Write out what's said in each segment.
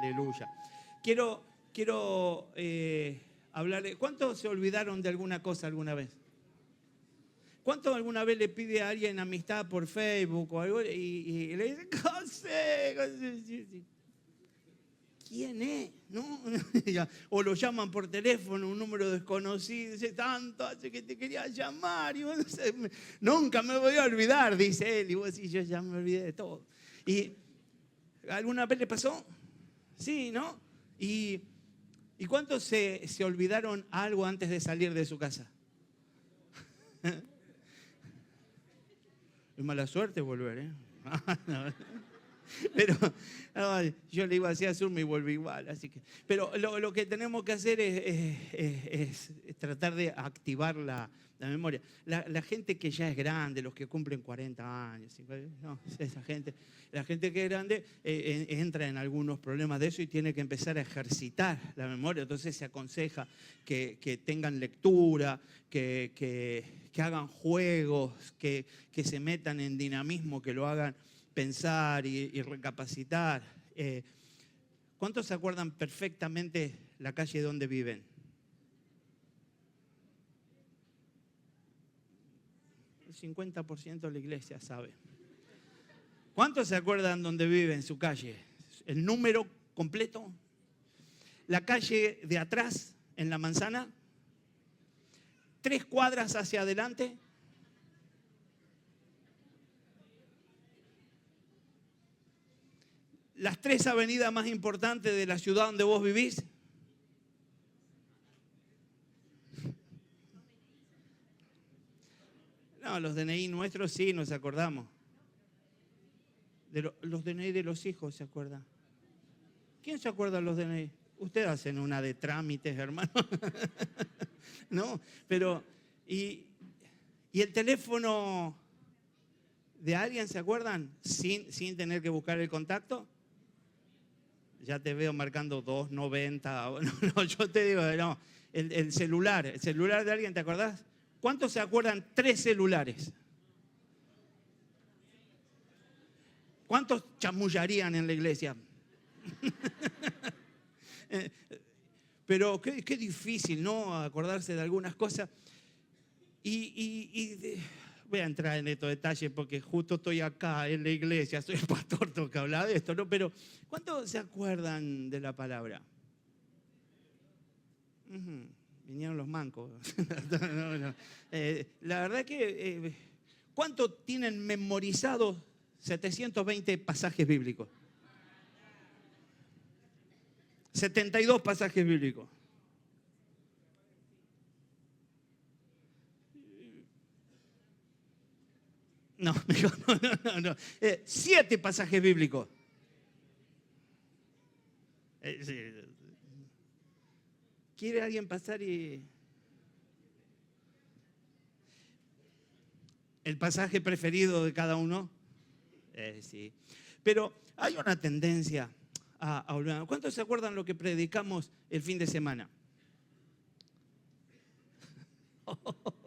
Aleluya. Quiero hablarle. ¿Cuántos se olvidaron de alguna cosa alguna vez? ¿Cuántos alguna vez le pide a alguien amistad por Facebook o algo y le dice, José? ¿Quién es? ¿No? O lo llaman por teléfono, un número desconocido, dice, tanto hace que te quería llamar, y vos, no sé, nunca me voy a olvidar, dice él, y vos decís, yo ya me olvidé de todo. ¿Y alguna vez le pasó? Sí, ¿no? ¿Y cuántos se olvidaron algo antes de salir de su casa? Es mala suerte volver, ¿eh? Pero yo le iba a decir a Sur, me volví igual, así que. Pero lo que tenemos que hacer es tratar de activar la memoria. La gente que ya es grande, los que cumplen 40 años, no, esa gente, la gente que es grande entra en algunos problemas de eso y tiene que empezar a ejercitar la memoria. Entonces se aconseja que tengan lectura, que hagan juegos, que se metan en dinamismo, que lo hagan pensar y recapacitar. ¿Cuántos se acuerdan perfectamente la calle donde viven? El 50% de la iglesia sabe. ¿Cuántos se acuerdan dónde vive en su calle? ¿El número completo? ¿La calle de atrás, en la manzana? 3 cuadras hacia adelante. Las 3 avenidas más importantes de la ciudad donde vos vivís. No, los DNI nuestros sí nos acordamos. Los DNI de los hijos, ¿se acuerdan? ¿Quién se acuerda de los DNI? Ustedes hacen una de trámites, hermano. No, pero ¿y el teléfono de alguien, se acuerdan? Sin tener que buscar el contacto. Ya te veo marcando 290. No, yo te digo, no. El celular de alguien, ¿te acordás? ¿Cuántos se acuerdan 3 celulares? ¿Cuántos chamullarían en la iglesia? Pero qué difícil, ¿no? Acordarse de algunas cosas. Voy a entrar en estos detalles porque justo estoy acá en la iglesia, soy el pastor, tengo que hablar de esto, ¿no? Pero ¿cuántos se acuerdan de la palabra? Vinieron los mancos. No. La verdad que, ¿cuántos tienen memorizados 720 pasajes bíblicos? 72 pasajes bíblicos. No. 7 pasajes bíblicos. Sí. ¿Quiere alguien pasar y...? ¿El pasaje preferido de cada uno? Sí. Pero hay una tendencia a olvidar. ¿Cuántos se acuerdan lo que predicamos el fin de semana?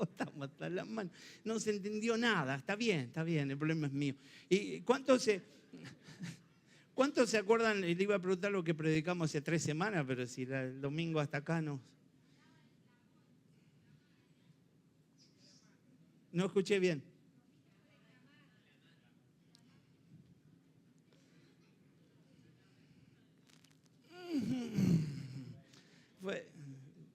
Estamos hasta la mano. No se entendió nada. Está bien, el problema es mío. ¿Y cuántos se acuerdan? Le iba a preguntar lo que predicamos hace 3 semanas, pero si el domingo hasta acá no escuché bien.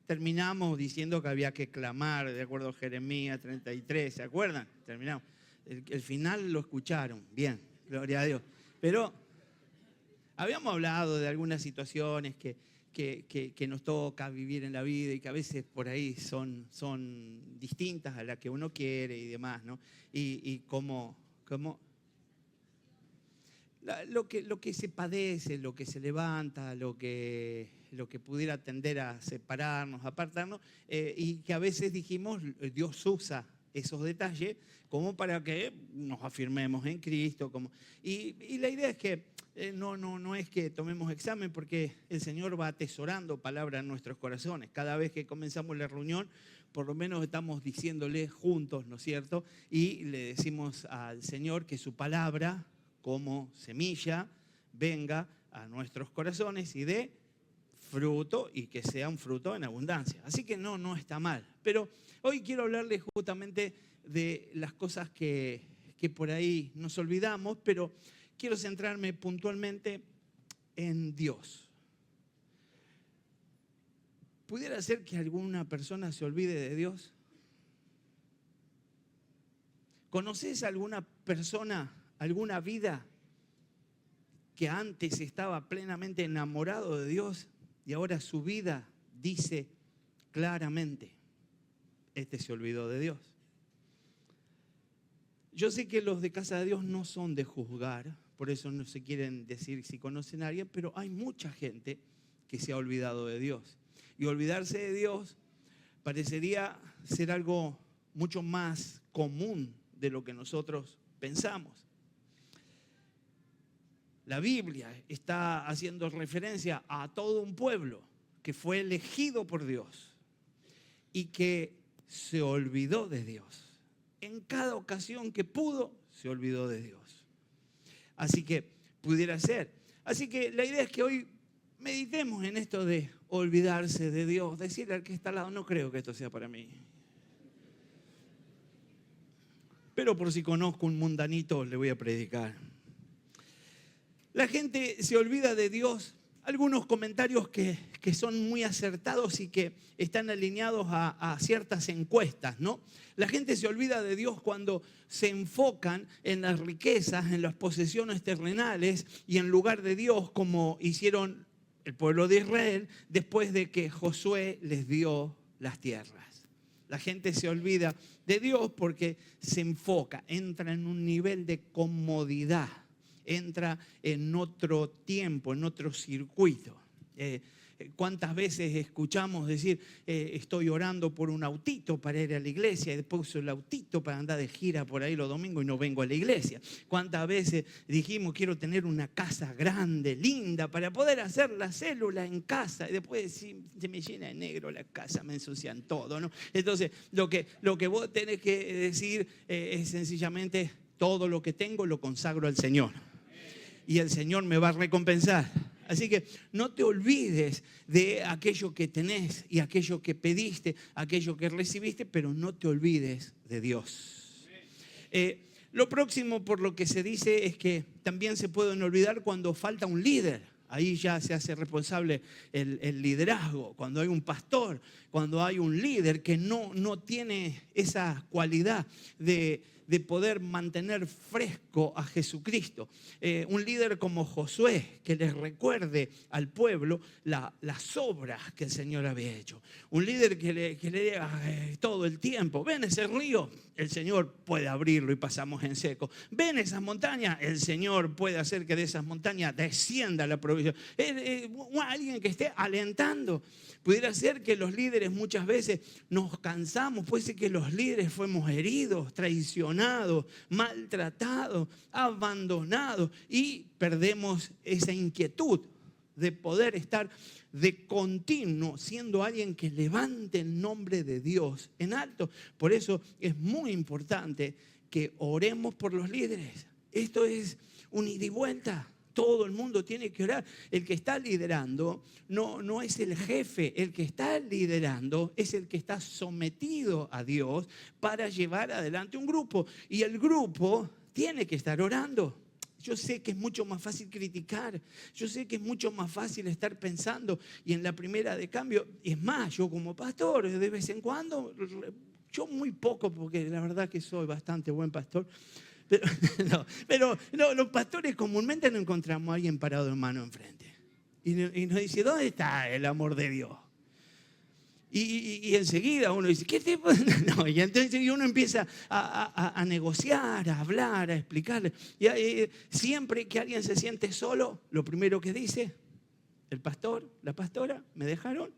Terminamos diciendo que había que clamar, de acuerdo a Jeremías 33, ¿se acuerdan? Terminamos. El final lo escucharon, bien, gloria a Dios. Pero habíamos hablado de algunas situaciones que nos toca vivir en la vida y que a veces por ahí son distintas a las que uno quiere y demás, ¿no? Y cómo lo que se padece, lo que se levanta, lo que pudiera tender a separarnos, apartarnos, y que a veces dijimos, Dios usa esos detalles como para que nos afirmemos en Cristo. Y la idea es que no es que tomemos examen, porque el Señor va atesorando palabras en nuestros corazones. Cada vez que comenzamos la reunión, por lo menos estamos diciéndole juntos, ¿no es cierto? Y le decimos al Señor que su palabra, como semilla, venga a nuestros corazones y dé fruto, y que sea un fruto en abundancia. Así que no está mal. Pero hoy quiero hablarles justamente de las cosas que por ahí nos olvidamos, pero quiero centrarme puntualmente en Dios. ¿Pudiera ser que alguna persona se olvide de Dios? ¿Conoces alguna persona, alguna vida que antes estaba plenamente enamorado de Dios y ahora su vida dice claramente, este se olvidó de Dios? Yo sé que los de Casa de Dios no son de juzgar, por eso no se quieren decir si conocen a alguien, pero hay mucha gente que se ha olvidado de Dios. Y olvidarse de Dios parecería ser algo mucho más común de lo que nosotros pensamos. La Biblia está haciendo referencia a todo un pueblo que fue elegido por Dios y que se olvidó de Dios. En cada ocasión que pudo, se olvidó de Dios. Así que pudiera ser. Así que la idea es que hoy meditemos en esto de olvidarse de Dios. Decirle al que está al lado, no creo que esto sea para mí. Pero por si conozco un mundanito, le voy a predicar. La gente se olvida de Dios. Algunos comentarios que son muy acertados y que están alineados a ciertas encuestas, ¿no? La gente se olvida de Dios cuando se enfocan en las riquezas, en las posesiones terrenales y en lugar de Dios, como hicieron el pueblo de Israel después de que Josué les dio las tierras. La gente se olvida de Dios porque se enfoca, entra en un nivel de comodidad, entra en otro tiempo, en otro circuito. ¿Cuántas veces escuchamos decir, estoy orando por un autito para ir a la iglesia y después uso el autito para andar de gira por ahí los domingos y no vengo a la iglesia? ¿Cuántas veces dijimos, quiero tener una casa grande, linda, para poder hacer la célula en casa? Y después se me llena de negro la casa, me ensucian todo, ¿no? Entonces, lo que vos tenés que decir es sencillamente, todo lo que tengo lo consagro al Señor. Y el Señor me va a recompensar. Así que no te olvides de aquello que tenés y aquello que pediste, aquello que recibiste, pero no te olvides de Dios. Lo próximo por lo que se dice es que también se pueden olvidar cuando falta un líder. Ahí ya se hace responsable el liderazgo. Cuando hay un pastor, cuando hay un líder que no tiene esa cualidad de poder mantener fresco a Jesucristo. Un líder como Josué, que les recuerde al pueblo las obras que el Señor había hecho. Un líder que le diga todo el tiempo, ven ese río, el Señor puede abrirlo y pasamos en seco. Ven esas montañas, el Señor puede hacer que de esas montañas descienda la provisión. Alguien que esté alentando. Pudiera ser que los líderes muchas veces nos cansamos, puede ser que los líderes fuimos heridos, traicionados, maltratados, abandonados y perdemos esa inquietud de poder estar de continuo siendo alguien que levante el nombre de Dios en alto. Por eso es muy importante que oremos por los líderes. Esto es un ida y vuelta. Todo el mundo tiene que orar. El que está liderando no es el jefe. El que está liderando es el que está sometido a Dios para llevar adelante un grupo. Y el grupo tiene que estar orando. Yo sé que es mucho más fácil criticar. Yo sé que es mucho más fácil estar pensando. Y en la primera de cambio, es más, yo como pastor, de vez en cuando, yo muy poco, porque la verdad que soy bastante buen pastor. Pero los pastores comúnmente no encontramos a alguien parado de mano enfrente. Y nos dice, ¿dónde está el amor de Dios? Y enseguida uno dice, ¿qué tipo? No, y entonces uno empieza a negociar, a hablar, a explicarle. Y siempre que alguien se siente solo, lo primero que dice, el pastor, la pastora, me dejaron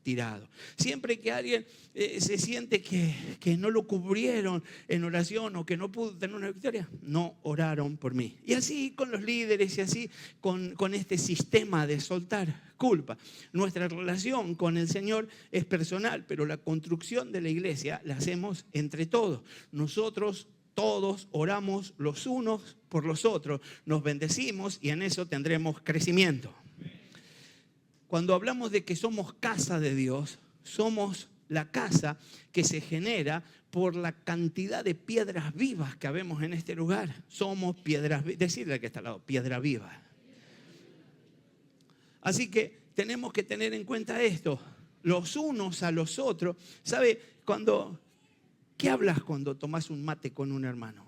tirado. Siempre que alguien se siente que no lo cubrieron en oración o que no pudo tener una victoria, no oraron por mí. Y así con los líderes y así con este sistema de soltar culpa. Nuestra relación con el Señor es personal, pero la construcción de la iglesia la hacemos entre todos. Nosotros todos oramos los unos por los otros, nos bendecimos y en eso tendremos crecimiento. Cuando hablamos de que somos casa de Dios, somos la casa que se genera por la cantidad de piedras vivas que habemos en este lugar. Somos piedras vivas. Decirle al que está al lado, piedra viva. Así que tenemos que tener en cuenta esto, los unos a los otros. ¿Sabe? ¿Qué hablas cuando tomas un mate con un hermano?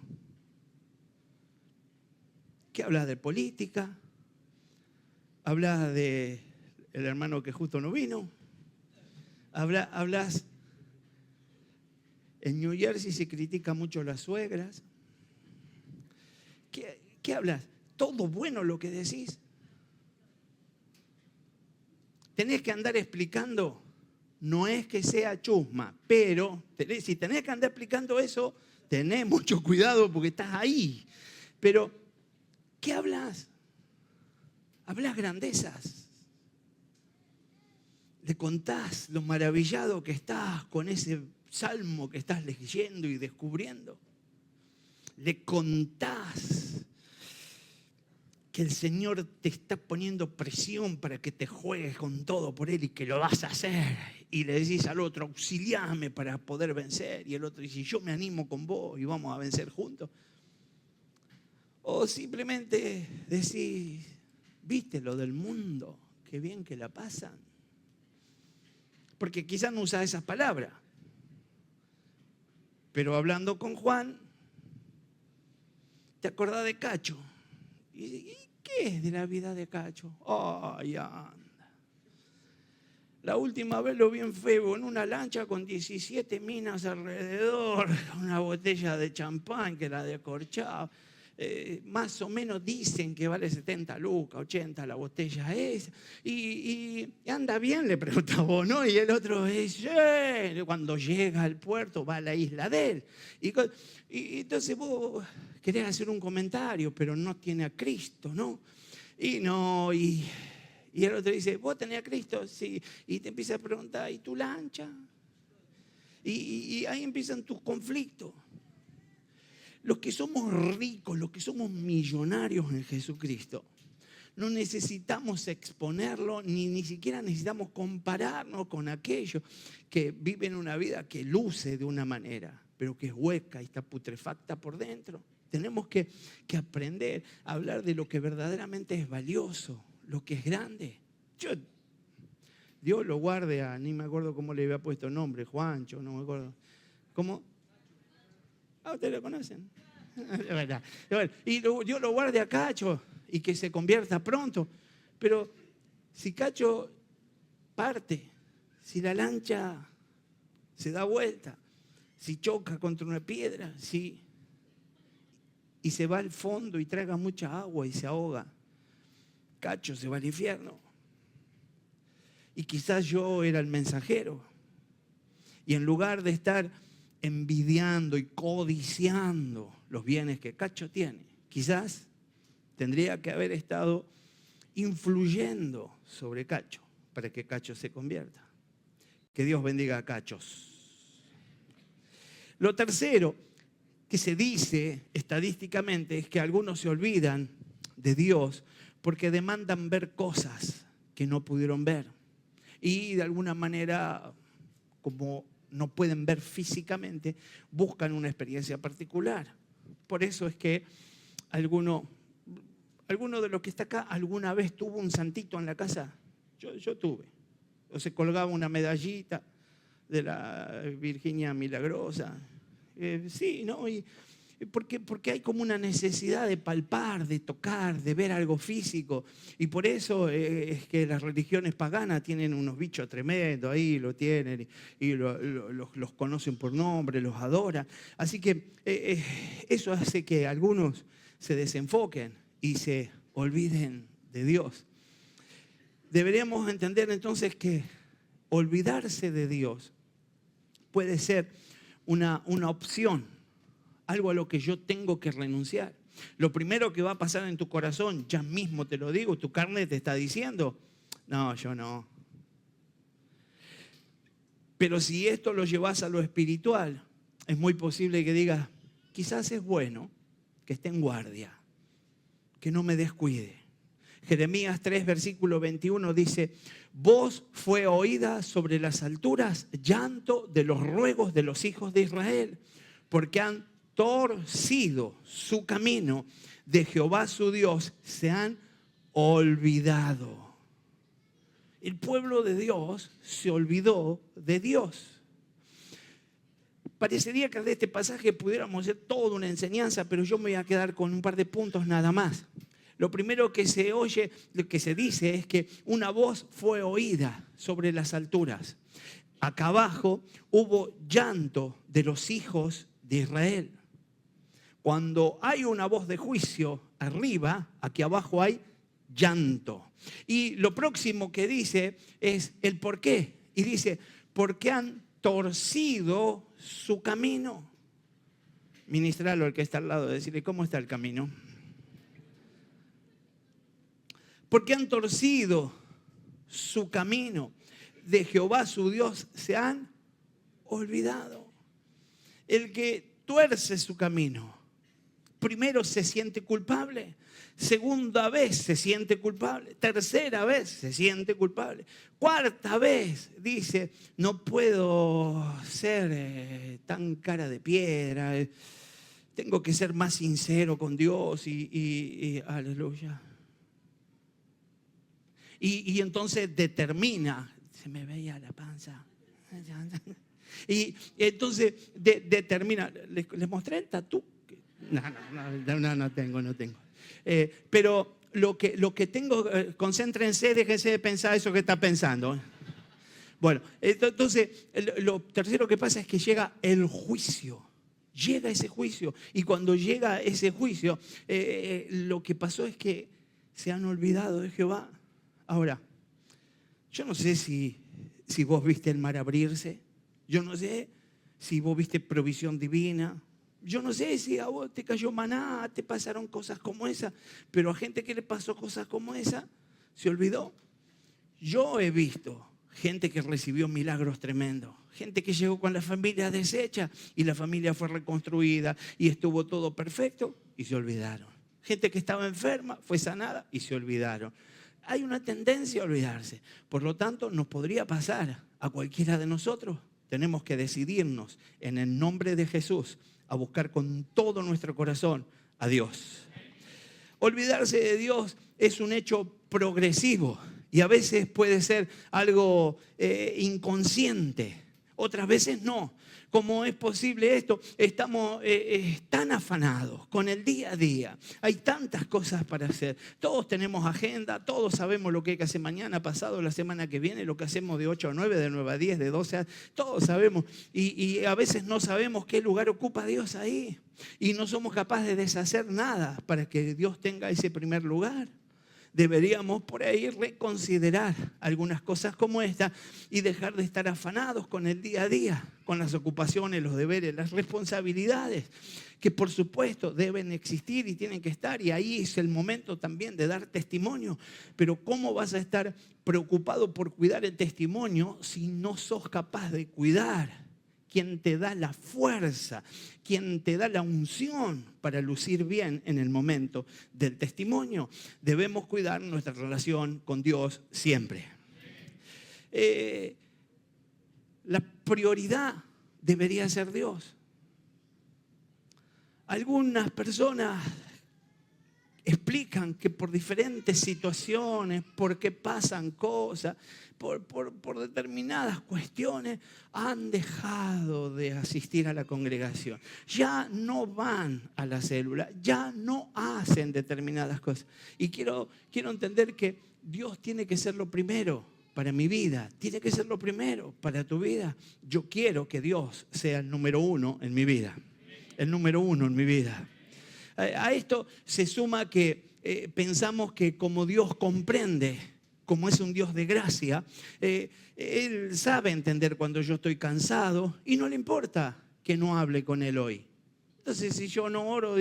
¿Qué hablas de política? ¿Hablas de el hermano que justo no vino? ¿Hablas? En New Jersey se critica mucho las suegras. ¿Qué hablas? ¿Todo bueno lo que decís? Tenés que andar explicando. No es que sea chusma, pero si tenés que andar explicando eso, tenés mucho cuidado porque estás ahí. Pero, ¿qué hablas? Hablas grandezas. Le contás lo maravillado que estás con ese salmo que estás leyendo y descubriendo. Le contás que el Señor te está poniendo presión para que te juegues con todo por Él y que lo vas a hacer. Y le decís al otro, auxiliame para poder vencer. Y el otro dice, yo me animo con vos y vamos a vencer juntos. O simplemente decís, ¿viste lo del mundo? Qué bien que la pasan. Porque quizás no usás esas palabras. Pero hablando con Juan, te acordás de Cacho. ¿Y qué es de la vida de Cacho? Ay, anda. La última vez lo vi en Facebook en una lancha con 17 minas alrededor, una botella de champán que la descorchaba. Más o menos dicen que vale 70 lucas, 80 la botella esa. Y anda bien, le preguntaba vos, ¿no? Y el otro dice, cuando llega al puerto va a la isla de él. Y entonces vos querés hacer un comentario, pero no tiene a Cristo, ¿no? Y el otro dice, ¿vos tenés a Cristo? Sí. Y te empieza a preguntar, ¿y tu lancha? Y ahí empiezan tus conflictos. Los que somos ricos, los que somos millonarios en Jesucristo, no necesitamos exponerlo, ni siquiera necesitamos compararnos con aquellos que viven una vida que luce de una manera, pero que es hueca y está putrefacta por dentro. Tenemos que aprender a hablar de lo que verdaderamente es valioso, lo que es grande. Dios lo guarde a, ni me acuerdo cómo le había puesto nombre, Juancho, no me acuerdo. ¿Cómo? ¿Ustedes lo conocen? Y Dios lo guarde a Cacho y que se convierta pronto. Pero si Cacho parte, si la lancha se da vuelta, si choca contra una piedra, y se va al fondo y traga mucha agua y se ahoga, Cacho se va al infierno. Y quizás yo era el mensajero. Y en lugar de estar envidiando y codiciando los bienes que Cacho tiene, quizás tendría que haber estado influyendo sobre Cacho para que Cacho se convierta. Que Dios bendiga a Cachos. Lo tercero que se dice estadísticamente es que algunos se olvidan de Dios porque demandan ver cosas que no pudieron ver. Y de alguna manera, como no pueden ver físicamente, buscan una experiencia particular. Por eso es que alguno de los que está acá alguna vez tuvo un santito en la casa. Yo tuve. O se colgaba una medallita de la Virginia Milagrosa. Sí, ¿no? Porque hay como una necesidad de palpar, de tocar, de ver algo físico. Y por eso es que las religiones paganas tienen unos bichos tremendos, ahí lo tienen y los conocen por nombre, los adoran. Así que eso hace que algunos se desenfoquen y se olviden de Dios. Deberíamos entender entonces que olvidarse de Dios puede ser una opción, algo a lo que yo tengo que renunciar. Lo primero que va a pasar en tu corazón, ya mismo te lo digo, tu carne te está diciendo, no, yo no. Pero si esto lo llevas a lo espiritual, es muy posible que digas, quizás es bueno que esté en guardia, que no me descuide. Jeremías 3, versículo 21 dice: voz fue oída sobre las alturas, llanto de los ruegos de los hijos de Israel, porque han torcido su camino de Jehová su Dios, se han olvidado. El pueblo de Dios se olvidó de Dios. Parecería que de este pasaje pudiéramos hacer toda una enseñanza, pero yo me voy a quedar con un par de puntos nada más. Lo primero que se oye, lo que se dice es que una voz fue oída sobre las alturas. Acá abajo hubo llanto de los hijos de Israel. Cuando hay una voz de juicio arriba, aquí abajo hay llanto. Y lo próximo que dice es el por qué. Y dice, porque han torcido su camino. Ministralo al que está al lado, decirle, ¿cómo está el camino? Porque han torcido su camino. De Jehová su Dios se han olvidado. El que tuerce su camino, primero se siente culpable, segunda vez se siente culpable, tercera vez se siente culpable, cuarta vez dice, no puedo ser tan cara de piedra, tengo que ser más sincero con Dios y aleluya. Y entonces determina, se me veía la panza. Y entonces determina, les mostré el tatú. No tengo. Pero lo que tengo, concéntrense, déjense de pensar eso que está pensando. Bueno, entonces lo tercero que pasa es que llega el juicio. Llega ese juicio. Y cuando llega ese juicio, lo que pasó es que se han olvidado de Jehová. Ahora, yo no sé si vos viste el mar abrirse. Yo no sé si vos viste provisión divina. Yo no sé si a vos te cayó maná, te pasaron cosas como esa. Pero a gente que le pasó cosas como esa, se olvidó. Yo he visto gente que recibió milagros tremendos. Gente que llegó con la familia deshecha y la familia fue reconstruida y estuvo todo perfecto y se olvidaron. Gente que estaba enferma fue sanada y se olvidaron. Hay una tendencia a olvidarse. Por lo tanto, nos podría pasar a cualquiera de nosotros. Tenemos que decidirnos en el nombre de Jesús a buscar con todo nuestro corazón a Dios. Olvidarse de Dios es un hecho progresivo y a veces puede ser algo inconsciente, otras veces no. ¿Cómo es posible esto? Estamos tan afanados con el día a día. Hay tantas cosas para hacer. Todos tenemos agenda, todos sabemos lo que hay que hacer mañana, pasado, la semana que viene, lo que hacemos de 8 a 9, de 9 a 10, de 12 a... Todos sabemos. Y a veces no sabemos qué lugar ocupa Dios ahí. Y no somos capaces de deshacer nada para que Dios tenga ese primer lugar. Deberíamos por ahí reconsiderar algunas cosas como esta y dejar de estar afanados con el día a día, con las ocupaciones, los deberes, las responsabilidades, que por supuesto deben existir y tienen que estar, y ahí es el momento también de dar testimonio. Pero ¿cómo vas a estar preocupado por cuidar el testimonio si no sos capaz de cuidar quien te da la fuerza, quien te da la unción para lucir bien en el momento del testimonio? Debemos cuidar nuestra relación con Dios siempre. La prioridad debería ser Dios. Algunas personas explican que por diferentes situaciones, porque pasan cosas, por determinadas cuestiones, han dejado de asistir a la congregación. Ya no van a la célula, ya no hacen determinadas cosas. Y quiero entender que Dios tiene que ser lo primero para mi vida, tiene que ser lo primero para tu vida. Yo quiero que Dios sea el número uno en mi vida, el número uno en mi vida. A esto se suma que pensamos que como Dios comprende, como es un Dios de gracia, Él sabe entender cuando yo estoy cansado y no le importa que no hable con Él hoy. Entonces, si yo no oro,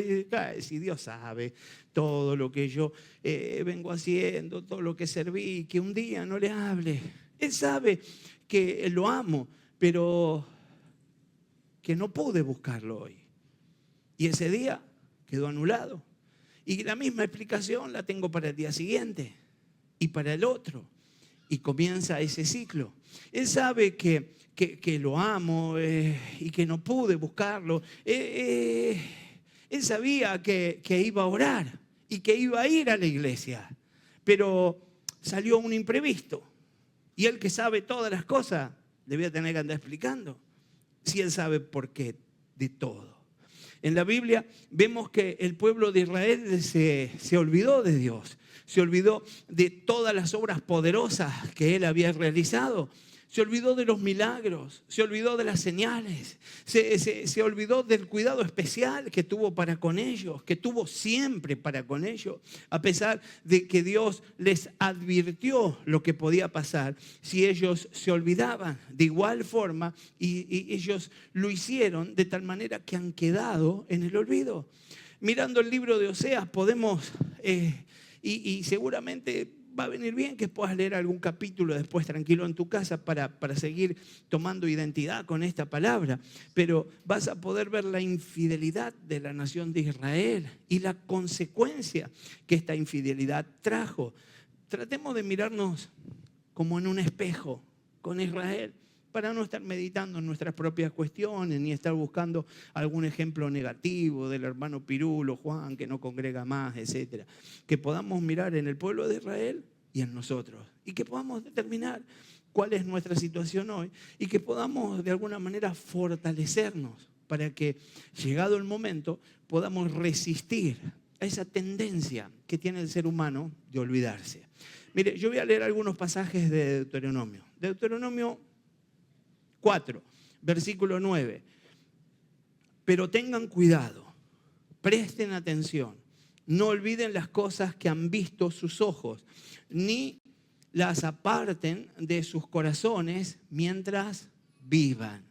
si Dios sabe todo lo que yo vengo haciendo, todo lo que serví, que un día no le hable. Él sabe que lo amo, pero que no pude buscarlo hoy. Y ese día quedó anulado. Y la misma explicación la tengo para el día siguiente y para el otro. Y comienza ese ciclo. Él sabe que lo amo y que no pude buscarlo. Él sabía que iba a orar y que iba a ir a la iglesia. Pero salió un imprevisto. Y él, que sabe todas las cosas, debía tener que andar explicando. Si él sabe por qué de todo. En la Biblia vemos que el pueblo de Israel se olvidó de Dios. Se olvidó de todas las obras poderosas que él había realizado. Se olvidó de los milagros, se olvidó de las señales, se olvidó del cuidado especial que tuvo para con ellos, que tuvo siempre para con ellos, a pesar de que Dios les advirtió lo que podía pasar si ellos se olvidaban. De igual forma, y ellos lo hicieron de tal manera que han quedado en el olvido. Mirando el libro de Oseas podemos, y seguramente va a venir bien que puedas leer algún capítulo después tranquilo en tu casa para seguir tomando identidad con esta palabra. Pero vas a poder ver la infidelidad de la nación de Israel y la consecuencia que esta infidelidad trajo. Tratemos de mirarnos como en un espejo con Israel, para no estar meditando en nuestras propias cuestiones, ni estar buscando algún ejemplo negativo del hermano Pirulo, Juan, que no congrega más, etc. Que podamos mirar en el pueblo de Israel y en nosotros, y que podamos determinar cuál es nuestra situación hoy, y que podamos de alguna manera fortalecernos para que, llegado el momento, podamos resistir a esa tendencia que tiene el ser humano de olvidarse. Mire, yo voy a leer algunos pasajes de Deuteronomio. Deuteronomio 4, versículo 9. Pero tengan cuidado, presten atención, no olviden las cosas que han visto sus ojos, ni las aparten de sus corazones mientras vivan.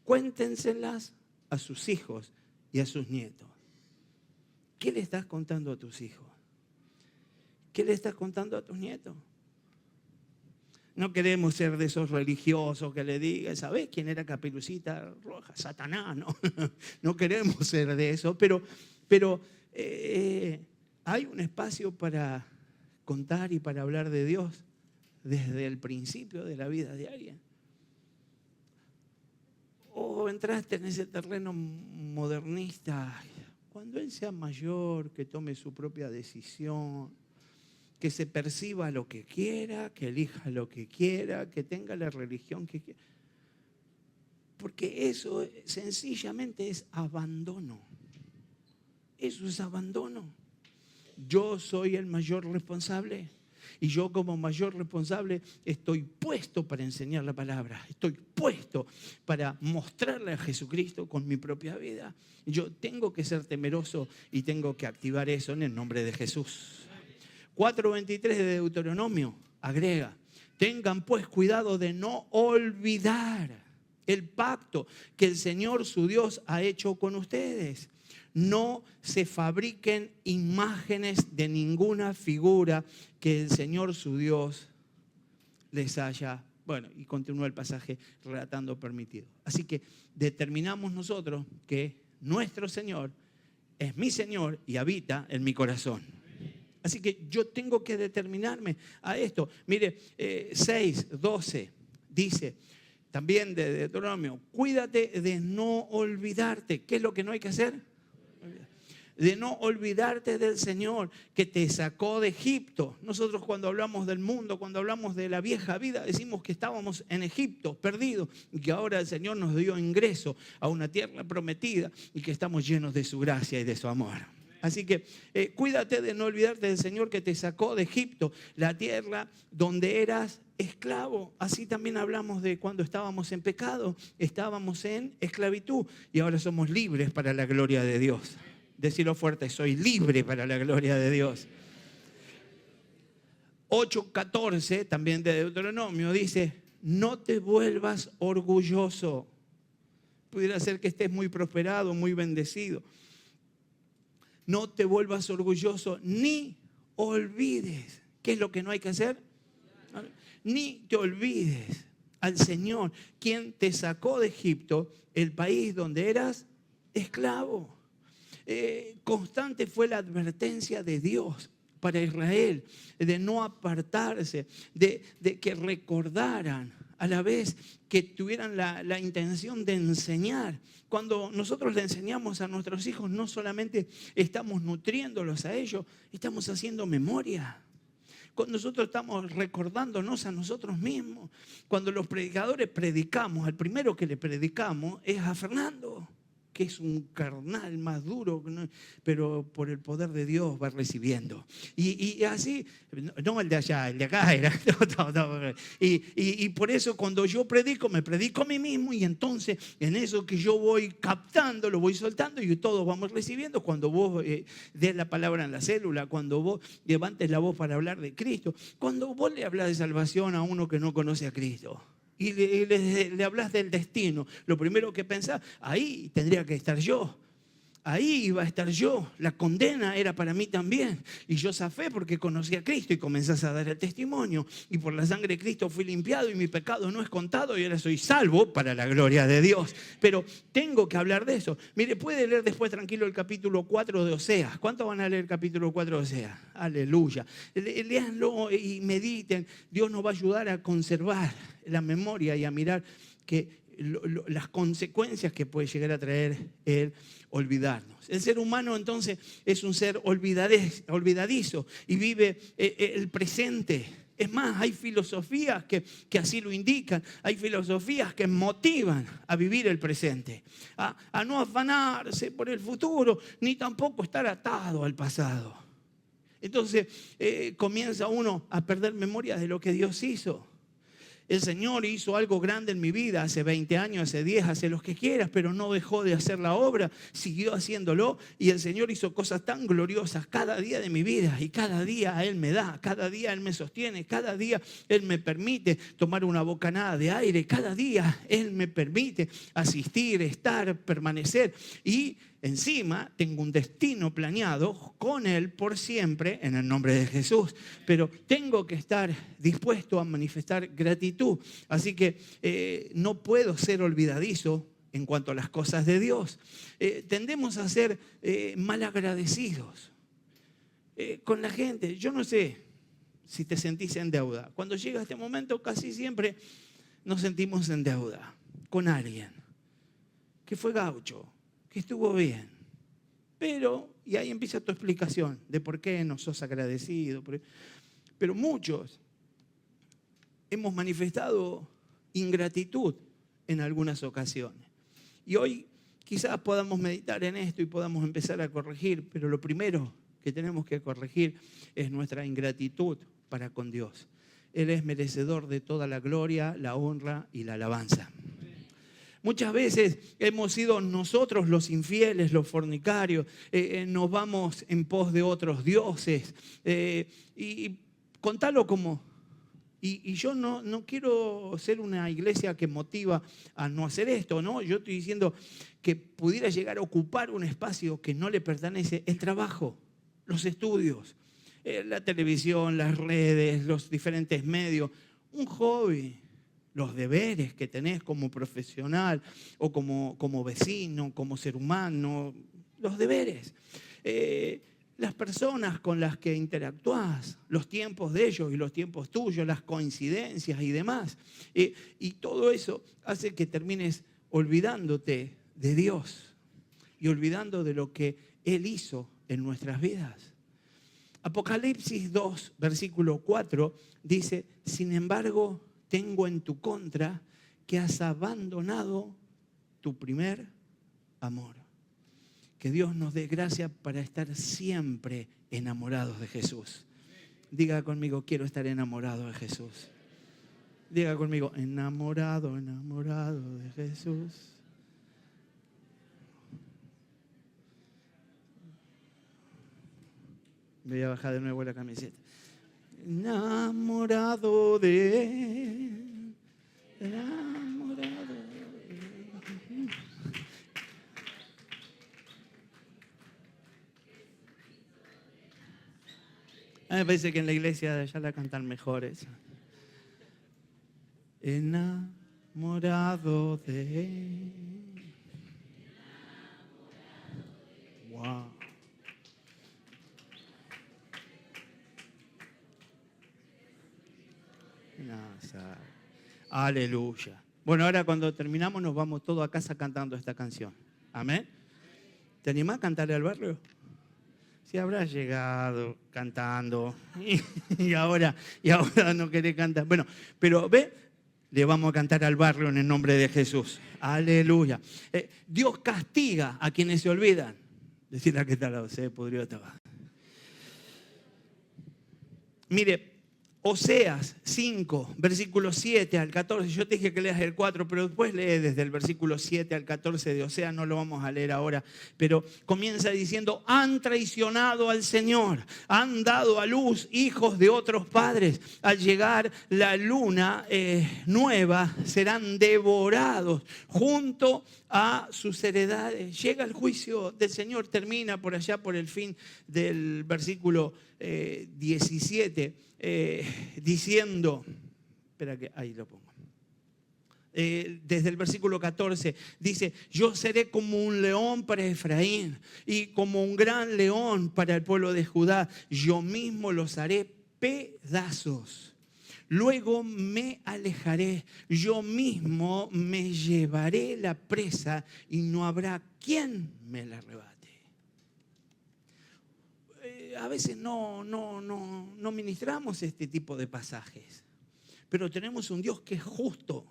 Cuéntenselas a sus hijos y a sus nietos. ¿Qué le estás contando a tus hijos? ¿Qué le estás contando a tus nietos? No queremos ser de esos religiosos que le digan, ¿sabés quién era Caperucita Roja? Satanás, ¿no? No queremos ser de eso, pero hay un espacio para contar y para hablar de Dios desde el principio de la vida diaria. O entraste en ese terreno modernista, cuando él sea mayor, que tome su propia decisión, que se perciba lo que quiera, que elija lo que quiera, que tenga la religión que quiera. Porque eso sencillamente es abandono. Eso es abandono. Yo soy el mayor responsable. Y yo, como mayor responsable, estoy puesto para enseñar la palabra. Estoy puesto para mostrarle a Jesucristo con mi propia vida. Yo tengo que ser temeroso y tengo que activar eso en el nombre de Jesús. 4:23 de Deuteronomio agrega: tengan pues cuidado de no olvidar el pacto que el Señor su Dios ha hecho con ustedes. No se fabriquen imágenes de ninguna figura que el Señor su Dios les haya, bueno, y continúa el pasaje relatando permitido. Así que determinamos nosotros que nuestro Señor es mi Señor y habita en mi corazón. Así que yo tengo que determinarme a esto. Mire, 6:12 dice también de Deuteronomio: cuídate de no olvidarte. ¿Qué es lo que no hay que hacer? De no olvidarte del Señor que te sacó de Egipto. Nosotros, cuando hablamos del mundo, cuando hablamos de la vieja vida, decimos que estábamos en Egipto, perdidos, y que ahora el Señor nos dio ingreso a una tierra prometida y que estamos llenos de su gracia y de su amor. Así que cuídate de no olvidarte del Señor que te sacó de Egipto, la tierra donde eras esclavo. Así también hablamos de cuando estábamos en pecado, estábamos en esclavitud y ahora somos libres para la gloria de Dios. Decirlo fuerte: soy libre para la gloria de Dios. 8:14 también de Deuteronomio dice: no te vuelvas orgulloso. Pudiera ser que estés muy prosperado, muy bendecido. No te vuelvas orgulloso, ni olvides. ¿Qué es lo que no hay que hacer? Ni te olvides al Señor, quien te sacó de Egipto, el país donde eras esclavo. constante fue la advertencia de Dios para Israel, de no apartarse, de que recordaran, a la vez que tuvieran la intención de enseñar. Cuando nosotros le enseñamos a nuestros hijos, no solamente estamos nutriéndolos a ellos, estamos haciendo memoria. Cuando nosotros estamos recordándonos a nosotros mismos. Cuando los predicadores predicamos, al primero que le predicamos es a Fernando, que es un carnal más duro, pero por el poder de Dios va recibiendo. Y así, no el de allá, el de acá era. Y por eso cuando yo predico, me predico a mí mismo, y entonces en eso que yo voy captando, lo voy soltando y todos vamos recibiendo. Cuando vos des la palabra en la célula, cuando vos levantes la voz para hablar de Cristo, cuando vos le hablas de salvación a uno que no conoce a Cristo, y le hablas del destino, lo primero que pensás, ahí tendría que estar yo. Ahí iba a estar yo. La condena era para mí también. Y yo zafé porque conocí a Cristo, y comenzás a dar el testimonio. Y por la sangre de Cristo fui limpiado y mi pecado no es contado y ahora soy salvo para la gloria de Dios. Pero tengo que hablar de eso. Mire, puede leer después tranquilo el capítulo 4 de Oseas. ¿Cuántos van a leer el capítulo 4 de Oseas? Aleluya. Léanlo y mediten. Dios nos va a ayudar a conservar la memoria y a mirar que las consecuencias que puede llegar a traer el olvidarnos. El ser humano entonces es un ser olvidadizo y vive el presente. Es más, hay filosofías que así lo indican, hay filosofías que motivan a vivir el presente, a no afanarse por el futuro, ni tampoco estar atado al pasado. Entonces comienza uno a perder memoria de lo que Dios hizo. El Señor hizo algo grande en mi vida hace 20 años, hace 10, hace los que quieras, pero no dejó de hacer la obra, siguió haciéndolo, y el Señor hizo cosas tan gloriosas cada día de mi vida, y cada día Él me da, cada día Él me sostiene, cada día Él me permite tomar una bocanada de aire, cada día Él me permite asistir, estar, permanecer, y encima tengo un destino planeado con Él por siempre en el nombre de Jesús. Pero tengo que estar dispuesto a manifestar gratitud. Así que no puedo ser olvidadizo en cuanto a las cosas de Dios. Tendemos a ser malagradecidos con la gente. Yo no sé si te sentís en deuda. Cuando llega este momento casi siempre nos sentimos en deuda con alguien que fue gaucho, que estuvo bien, pero, y ahí empieza tu explicación de por qué no sos agradecido. Pero muchos hemos manifestado ingratitud en algunas ocasiones. Y hoy quizás podamos meditar en esto y podamos empezar a corregir, pero lo primero que tenemos que corregir es nuestra ingratitud para con Dios. Él es merecedor de toda la gloria, la honra y la alabanza. Muchas veces hemos sido nosotros los infieles, los fornicarios, nos vamos en pos de otros dioses, y contalo como... Y yo no quiero ser una iglesia que motiva a no hacer esto, ¿no? Yo estoy diciendo que pudiera llegar a ocupar un espacio que no le pertenece, el trabajo, los estudios, la televisión, las redes, los diferentes medios, un hobby. Los deberes que tenés como profesional o como vecino, como ser humano, los deberes. Las personas con las que interactúas, los tiempos de ellos y los tiempos tuyos, las coincidencias y demás. Y todo eso hace que termines olvidándote de Dios y olvidando de lo que Él hizo en nuestras vidas. Apocalipsis 2, versículo 4 dice: sin embargo, tengo en tu contra que has abandonado tu primer amor. Que Dios nos dé gracia para estar siempre enamorados de Jesús. Diga conmigo, quiero estar enamorado de Jesús. Diga conmigo, enamorado, enamorado de Jesús. Voy a bajar de nuevo la camiseta. Enamorado de Él, enamorado de Él. A mí me parece que en la iglesia ya la cantan mejores. Enamorado de Él. Wow. Aleluya. Bueno, ahora cuando terminamos nos vamos todos a casa cantando esta canción. Amén. ¿Te animás a cantarle al barrio? Si habrás llegado cantando y ahora no querés cantar. Bueno, pero ve, le vamos a cantar al barrio en el nombre de Jesús. Aleluya. Dios castiga a quienes se olvidan. Decirle a que está al lado, se pudrió esta vaca. Mire, Oseas 5, versículos 7 al 14. Yo te dije que leas el 4, pero después lee desde el versículo 7 al 14 de Oseas. No lo vamos a leer ahora, pero comienza diciendo: han traicionado al Señor, han dado a luz hijos de otros padres. Al llegar la luna nueva, serán devorados junto a sus heredades. Llega el juicio del Señor, termina por allá por el fin del versículo 17. Diciendo, espera que ahí lo pongo. Desde el versículo 14 dice: yo seré como un león para Efraín y como un gran león para el pueblo de Judá. Yo mismo los haré pedazos. Luego me alejaré, yo mismo me llevaré la presa y no habrá quien me la arrebate. A veces no ministramos este tipo de pasajes, pero tenemos un Dios que es justo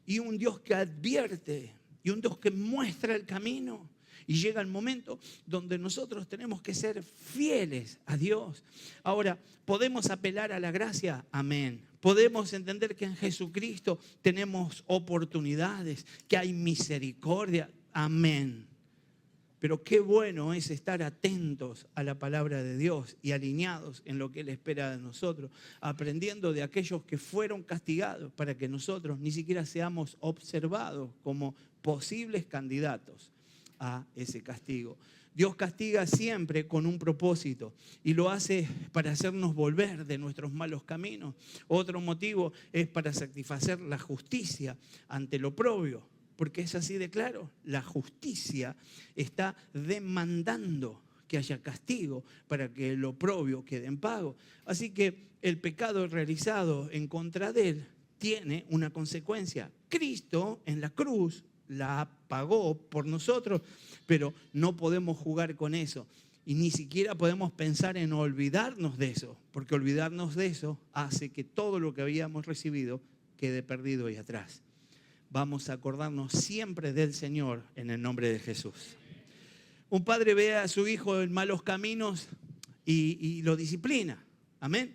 y un Dios que advierte y un Dios que muestra el camino. Y llega el momento donde nosotros tenemos que ser fieles a Dios. Ahora, ¿podemos apelar a la gracia? Amén. Podemos entender que en Jesucristo tenemos oportunidades, que hay misericordia. Amén. Pero qué bueno es estar atentos a la palabra de Dios y alineados en lo que Él espera de nosotros, aprendiendo de aquellos que fueron castigados para que nosotros ni siquiera seamos observados como posibles candidatos a ese castigo. Dios castiga siempre con un propósito y lo hace para hacernos volver de nuestros malos caminos. Otro motivo es para satisfacer la justicia ante lo oprobio. Porque es así de claro, la justicia está demandando que haya castigo para que el oprobio quede en pago. Así que el pecado realizado en contra de él tiene una consecuencia. Cristo en la cruz la pagó por nosotros, pero no podemos jugar con eso. Y ni siquiera podemos pensar en olvidarnos de eso, porque olvidarnos de eso hace que todo lo que habíamos recibido quede perdido y atrás. Vamos a acordarnos siempre del Señor en el nombre de Jesús. Un padre ve a su hijo en malos caminos y lo disciplina. Amén.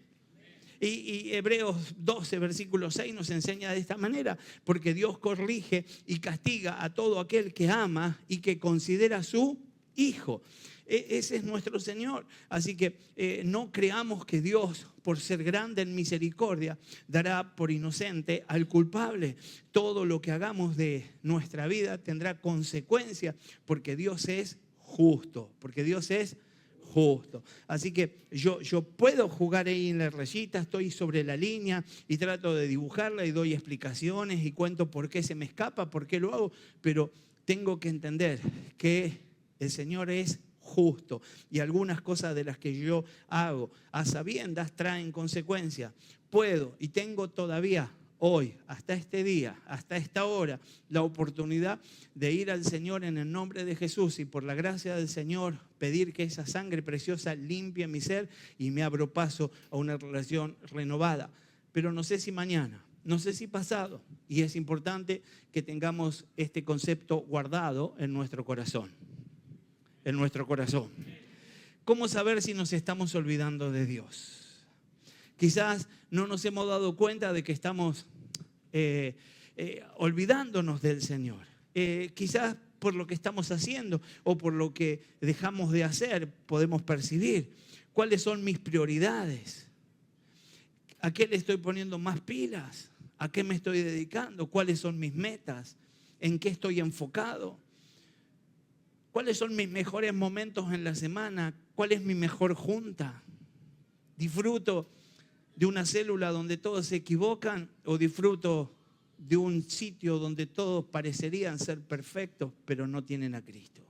Y Hebreos 12, versículo 6 nos enseña de esta manera: porque Dios corrige y castiga a todo aquel que ama y que considera su hijo. Ese es nuestro Señor. Así que no creamos que Dios, por ser grande en misericordia, dará por inocente al culpable. Todo lo que hagamos de nuestra vida tendrá consecuencias, porque Dios es justo. Porque Dios es justo. Así que yo puedo jugar ahí en la rayita, estoy sobre la línea y trato de dibujarla y doy explicaciones y cuento por qué se me escapa, por qué lo hago, pero tengo que entender que el Señor es justo y algunas cosas de las que yo hago a sabiendas traen consecuencias. Puedo y tengo todavía hoy, hasta este día, hasta esta hora, la oportunidad de ir al Señor en el nombre de Jesús y por la gracia del Señor pedir que esa sangre preciosa limpie mi ser y me abro paso a una relación renovada. Pero no sé si mañana, no sé si pasado, y es importante que tengamos este concepto guardado en nuestro corazón. En nuestro corazón. ¿Cómo saber si nos estamos olvidando de Dios? Quizás no nos hemos dado cuenta de que estamos olvidándonos del Señor. Quizás por lo que estamos haciendo o por lo que dejamos de hacer podemos percibir cuáles son mis prioridades. ¿A qué le estoy poniendo más pilas? ¿A qué me estoy dedicando? ¿Cuáles son mis metas? ¿En qué estoy enfocado? ¿Cuáles son mis mejores momentos en la semana? ¿Cuál es mi mejor junta? ¿Disfruto de una célula donde todos se equivocan o disfruto de un sitio donde todos parecerían ser perfectos pero no tienen a Cristo?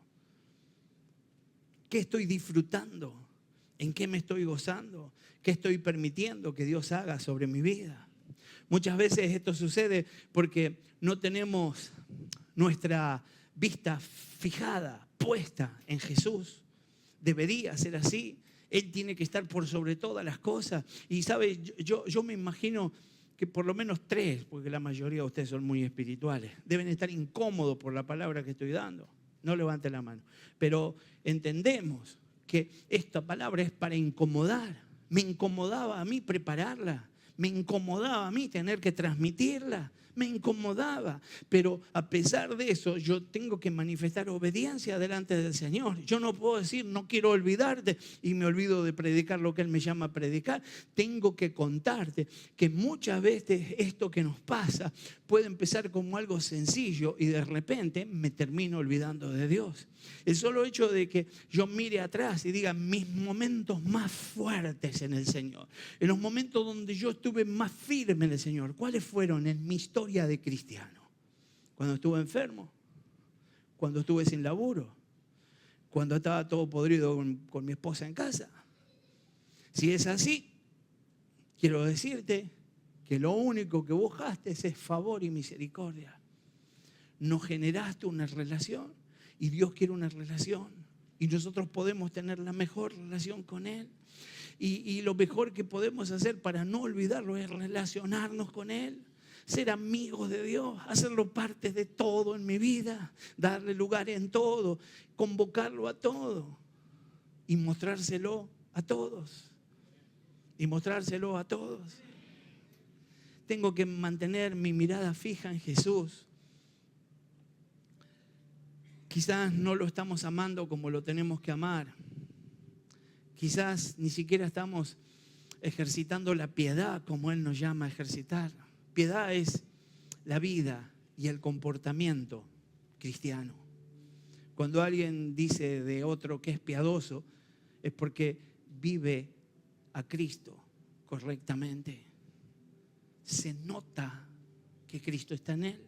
¿Qué estoy disfrutando? ¿En qué me estoy gozando? ¿Qué estoy permitiendo que Dios haga sobre mi vida? Muchas veces esto sucede porque no tenemos nuestra vista fijada, puesta en Jesús. Debería ser así. Él tiene que estar por sobre todas las cosas. Y sabe, yo me imagino que por lo menos 3, porque la mayoría de ustedes son muy espirituales, deben estar incómodos por la palabra que estoy dando. No levanten la mano. Pero entendemos que esta palabra es para incomodar. Me incomodaba a mí prepararla. Me incomodaba a mí tener que transmitirla. Me incomodaba. Pero a pesar de eso, yo tengo que manifestar obediencia delante del Señor. Yo no puedo decir, no quiero olvidarte, y me olvido de predicar lo que Él me llama a predicar. Tengo que contarte que muchas veces esto que nos pasa puede empezar como algo sencillo y de repente me termino olvidando de Dios. El solo hecho de que yo mire atrás y diga mis momentos más fuertes en el Señor, en los momentos donde yo estuve más firme en el Señor, ¿cuáles fueron en mi historia de cristiano? Cuando estuve enfermo, cuando estuve sin laburo, cuando estaba todo podrido con mi esposa en casa. Si es así, quiero decirte que lo único que buscaste es favor y misericordia. No generaste una relación. Y Dios quiere una relación. Y nosotros podemos tener la mejor relación con Él. Y lo mejor que podemos hacer para no olvidarlo es relacionarnos con Él. Ser amigos de Dios. Hacerlo parte de todo en mi vida. Darle lugar en todo. Convocarlo a todo. Y mostrárselo a todos. Y mostrárselo a todos. Tengo que mantener mi mirada fija en Jesús. Quizás no lo estamos amando como lo tenemos que amar. Quizás ni siquiera estamos ejercitando la piedad como Él nos llama a ejercitar. Piedad es la vida y el comportamiento cristiano. Cuando alguien dice de otro que es piadoso, es porque vive a Cristo correctamente. Se nota que Cristo está en él.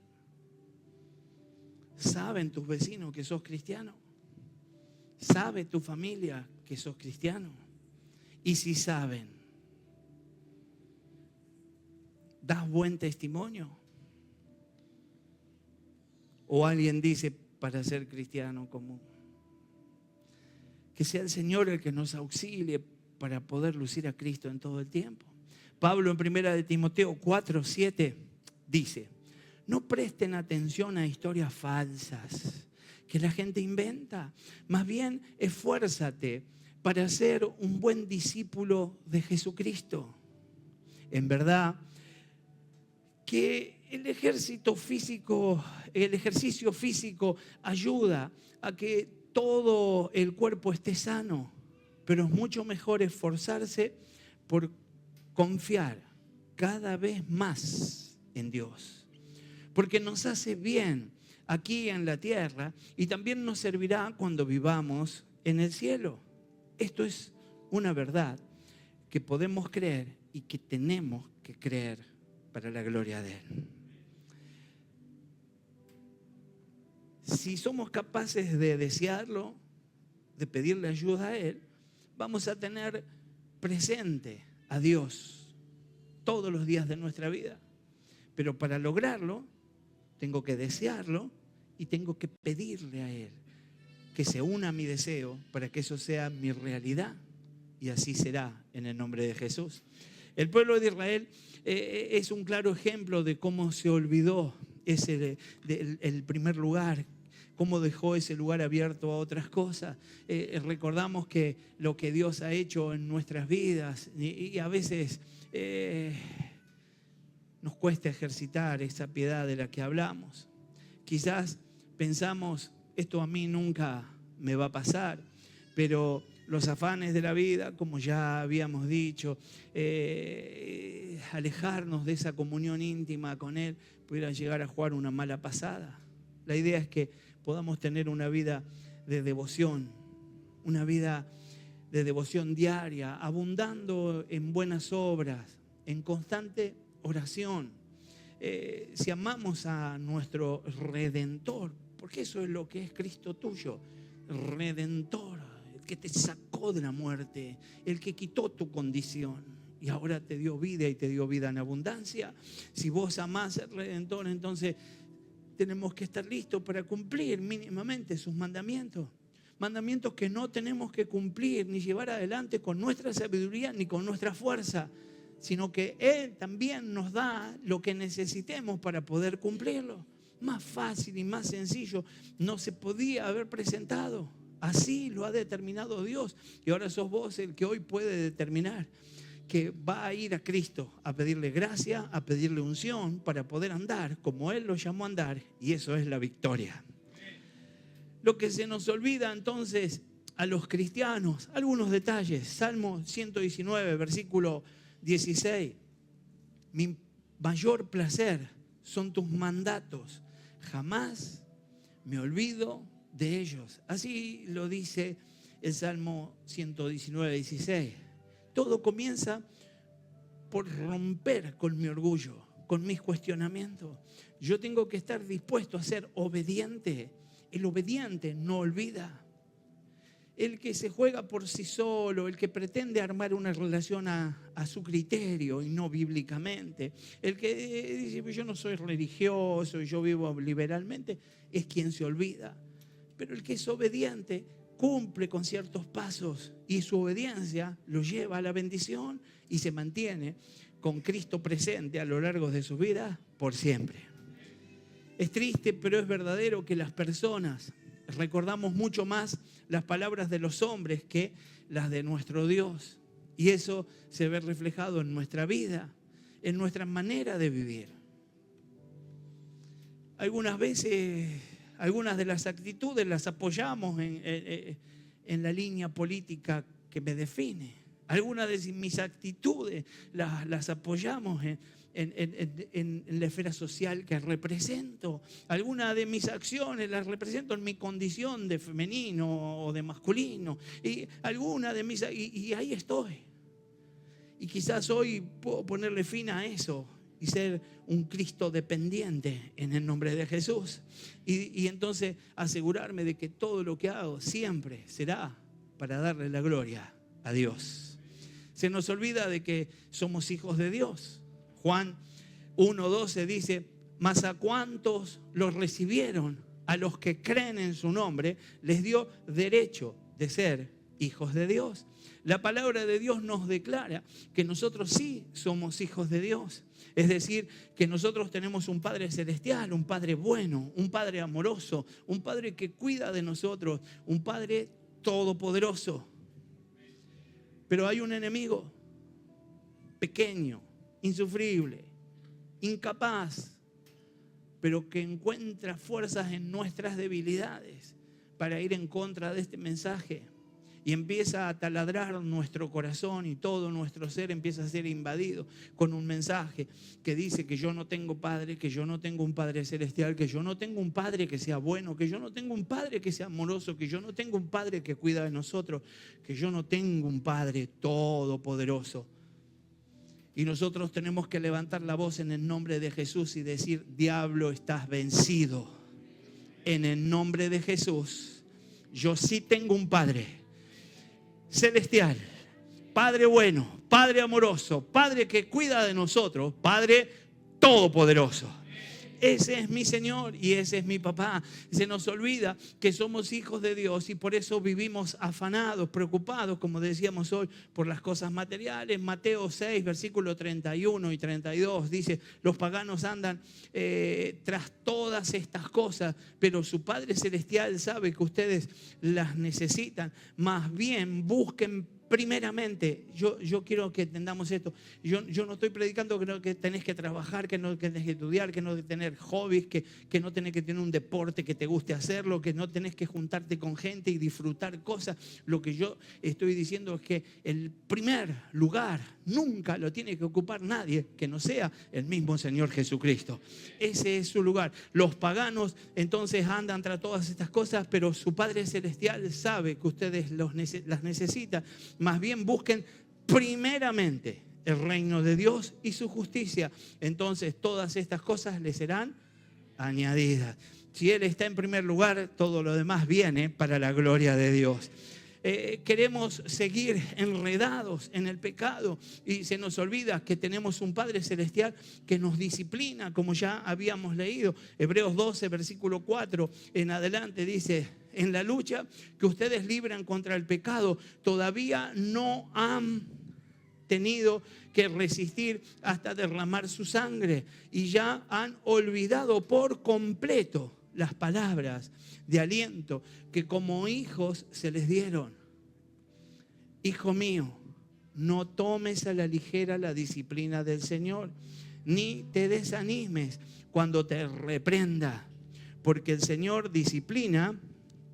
¿Saben tus vecinos que sos cristiano? ¿Sabe tu familia que sos cristiano? Y si saben, ¿das buen testimonio? O alguien dice para ser cristiano común. Que sea el Señor el que nos auxilie para poder lucir a Cristo en todo el tiempo. Pablo en 1 Timoteo 4:7 dice: no presten atención a historias falsas que la gente inventa. Más bien, esfuérzate para ser un buen discípulo de Jesucristo. En verdad, que el ejercicio físico ayuda a que todo el cuerpo esté sano, pero es mucho mejor esforzarse por confiar cada vez más en Dios. Porque nos hace bien aquí en la tierra y también nos servirá cuando vivamos en el cielo. Esto es una verdad que podemos creer y que tenemos que creer para la gloria de Él. Si somos capaces de desearlo, de pedirle ayuda a Él, vamos a tener presente a Dios todos los días de nuestra vida. Pero para lograrlo, tengo que desearlo y tengo que pedirle a Él que se una a mi deseo para que eso sea mi realidad. Y así será en el nombre de Jesús. El pueblo de Israel es un claro ejemplo de cómo se olvidó el primer lugar, cómo dejó ese lugar abierto a otras cosas. Recordamos que lo que Dios ha hecho en nuestras vidas y a veces nos cuesta ejercitar esa piedad de la que hablamos. Quizás pensamos, esto a mí nunca me va a pasar, pero los afanes de la vida, como ya habíamos dicho, alejarnos de esa comunión íntima con Él, pudiera llegar a jugar una mala pasada. La idea es que podamos tener una vida de devoción, una vida de devoción diaria, abundando en buenas obras, en constante oración. Si amamos a nuestro Redentor, porque eso es lo que es Cristo tuyo, Redentor, que te sacó de la muerte, el que quitó tu condición y ahora te dio vida y te dio vida en abundancia. Si vos amás al Redentor, entonces tenemos que estar listos para cumplir mínimamente sus mandamientos. Mandamientos que no tenemos que cumplir ni llevar adelante con nuestra sabiduría ni con nuestra fuerza, sino que Él también nos da lo que necesitemos para poder cumplirlo. Más fácil y más sencillo no se podía haber presentado. Así lo ha determinado Dios. Y ahora sos vos el que hoy puede determinar que va a ir a Cristo a pedirle gracia, a pedirle unción para poder andar como Él lo llamó a andar. Y eso es la victoria. Lo que se nos olvida entonces a los cristianos, algunos detalles. Salmo 119, versículo 16. Mi mayor placer son tus mandatos. Jamás me olvido de ellos. Así lo dice el Salmo 119, 16. Todo comienza por romper con mi orgullo, con mis cuestionamientos. Yo tengo que estar dispuesto a ser obediente. El obediente no olvida. El que se juega por sí solo, el que pretende armar una relación a su criterio y no bíblicamente, el que dice yo no soy religioso, yo vivo liberalmente, es quien se olvida. Pero el que es obediente cumple con ciertos pasos y su obediencia lo lleva a la bendición y se mantiene con Cristo presente a lo largo de su vida por siempre. Es triste, pero es verdadero que las personas recordamos mucho más las palabras de los hombres que las de nuestro Dios. Y eso se ve reflejado en nuestra vida, en nuestra manera de vivir. Algunas veces, algunas de las actitudes las apoyamos en la línea política que me define. Algunas de mis actitudes las apoyamos en la esfera social que represento. Algunas de mis acciones las represento en mi condición de femenino o de masculino. Y algunas de mis... Y ahí estoy. Y quizás hoy puedo ponerle fin a eso y ser un Cristo dependiente en el nombre de Jesús. Y entonces asegurarme de que todo lo que hago siempre será para darle la gloria a Dios. Se nos olvida de que somos hijos de Dios. Juan 1:12 dice, mas a cuantos los recibieron, a los que creen en su nombre, les dio derecho de ser hijos de Dios. La palabra de Dios nos declara que nosotros sí somos hijos de Dios. Es decir, que nosotros tenemos un Padre celestial, un Padre bueno, un Padre amoroso, un Padre que cuida de nosotros, un Padre todopoderoso. Pero hay un enemigo pequeño, insufrible, incapaz, pero que encuentra fuerzas en nuestras debilidades para ir en contra de este mensaje. Y empieza a taladrar nuestro corazón y todo nuestro ser empieza a ser invadido con un mensaje que dice que yo no tengo padre, que yo no tengo un Padre celestial, que yo no tengo un Padre que sea bueno, que yo no tengo un Padre que sea amoroso, que yo no tengo un Padre que cuida de nosotros, que yo no tengo un Padre todopoderoso. Y nosotros tenemos que levantar la voz en el nombre de Jesús y decir, diablo, estás vencido. En el nombre de Jesús, yo sí tengo un Padre celestial, Padre bueno, Padre amoroso, Padre que cuida de nosotros, Padre todopoderoso. Ese es mi Señor y ese es mi papá. Se nos olvida que somos hijos de Dios y por eso vivimos afanados, preocupados, como decíamos hoy, por las cosas materiales. Mateo 6, versículos 31 y 32 dice, los paganos andan tras todas estas cosas, pero su Padre Celestial sabe que ustedes las necesitan. Más bien busquen primeramente, yo quiero que entendamos esto. Yo no estoy predicando que tenés que trabajar, que no tenés que estudiar, que no tenés que tener hobbies, que no tenés que tener un deporte que te guste hacerlo, que no tenés que juntarte con gente y disfrutar cosas. Lo que yo estoy diciendo es que el primer lugar nunca lo tiene que ocupar nadie que no sea el mismo Señor Jesucristo. Ese es su lugar. Los paganos entonces andan tras todas estas cosas, pero su Padre Celestial sabe que ustedes las necesitan. Más bien busquen primeramente el reino de Dios y su justicia. Entonces todas estas cosas les serán añadidas. Si Él está en primer lugar, todo lo demás viene para la gloria de Dios. queremos seguir enredados en el pecado y se nos olvida que tenemos un Padre Celestial que nos disciplina, como ya habíamos leído. Hebreos 12, versículo 4 en adelante dice: en la lucha que ustedes libran contra el pecado, todavía no han tenido que resistir hasta derramar su sangre y ya han olvidado por completo las palabras de aliento que como hijos se les dieron. Hijo mío, no tomes a la ligera la disciplina del Señor, ni te desanimes cuando te reprenda, porque el Señor disciplina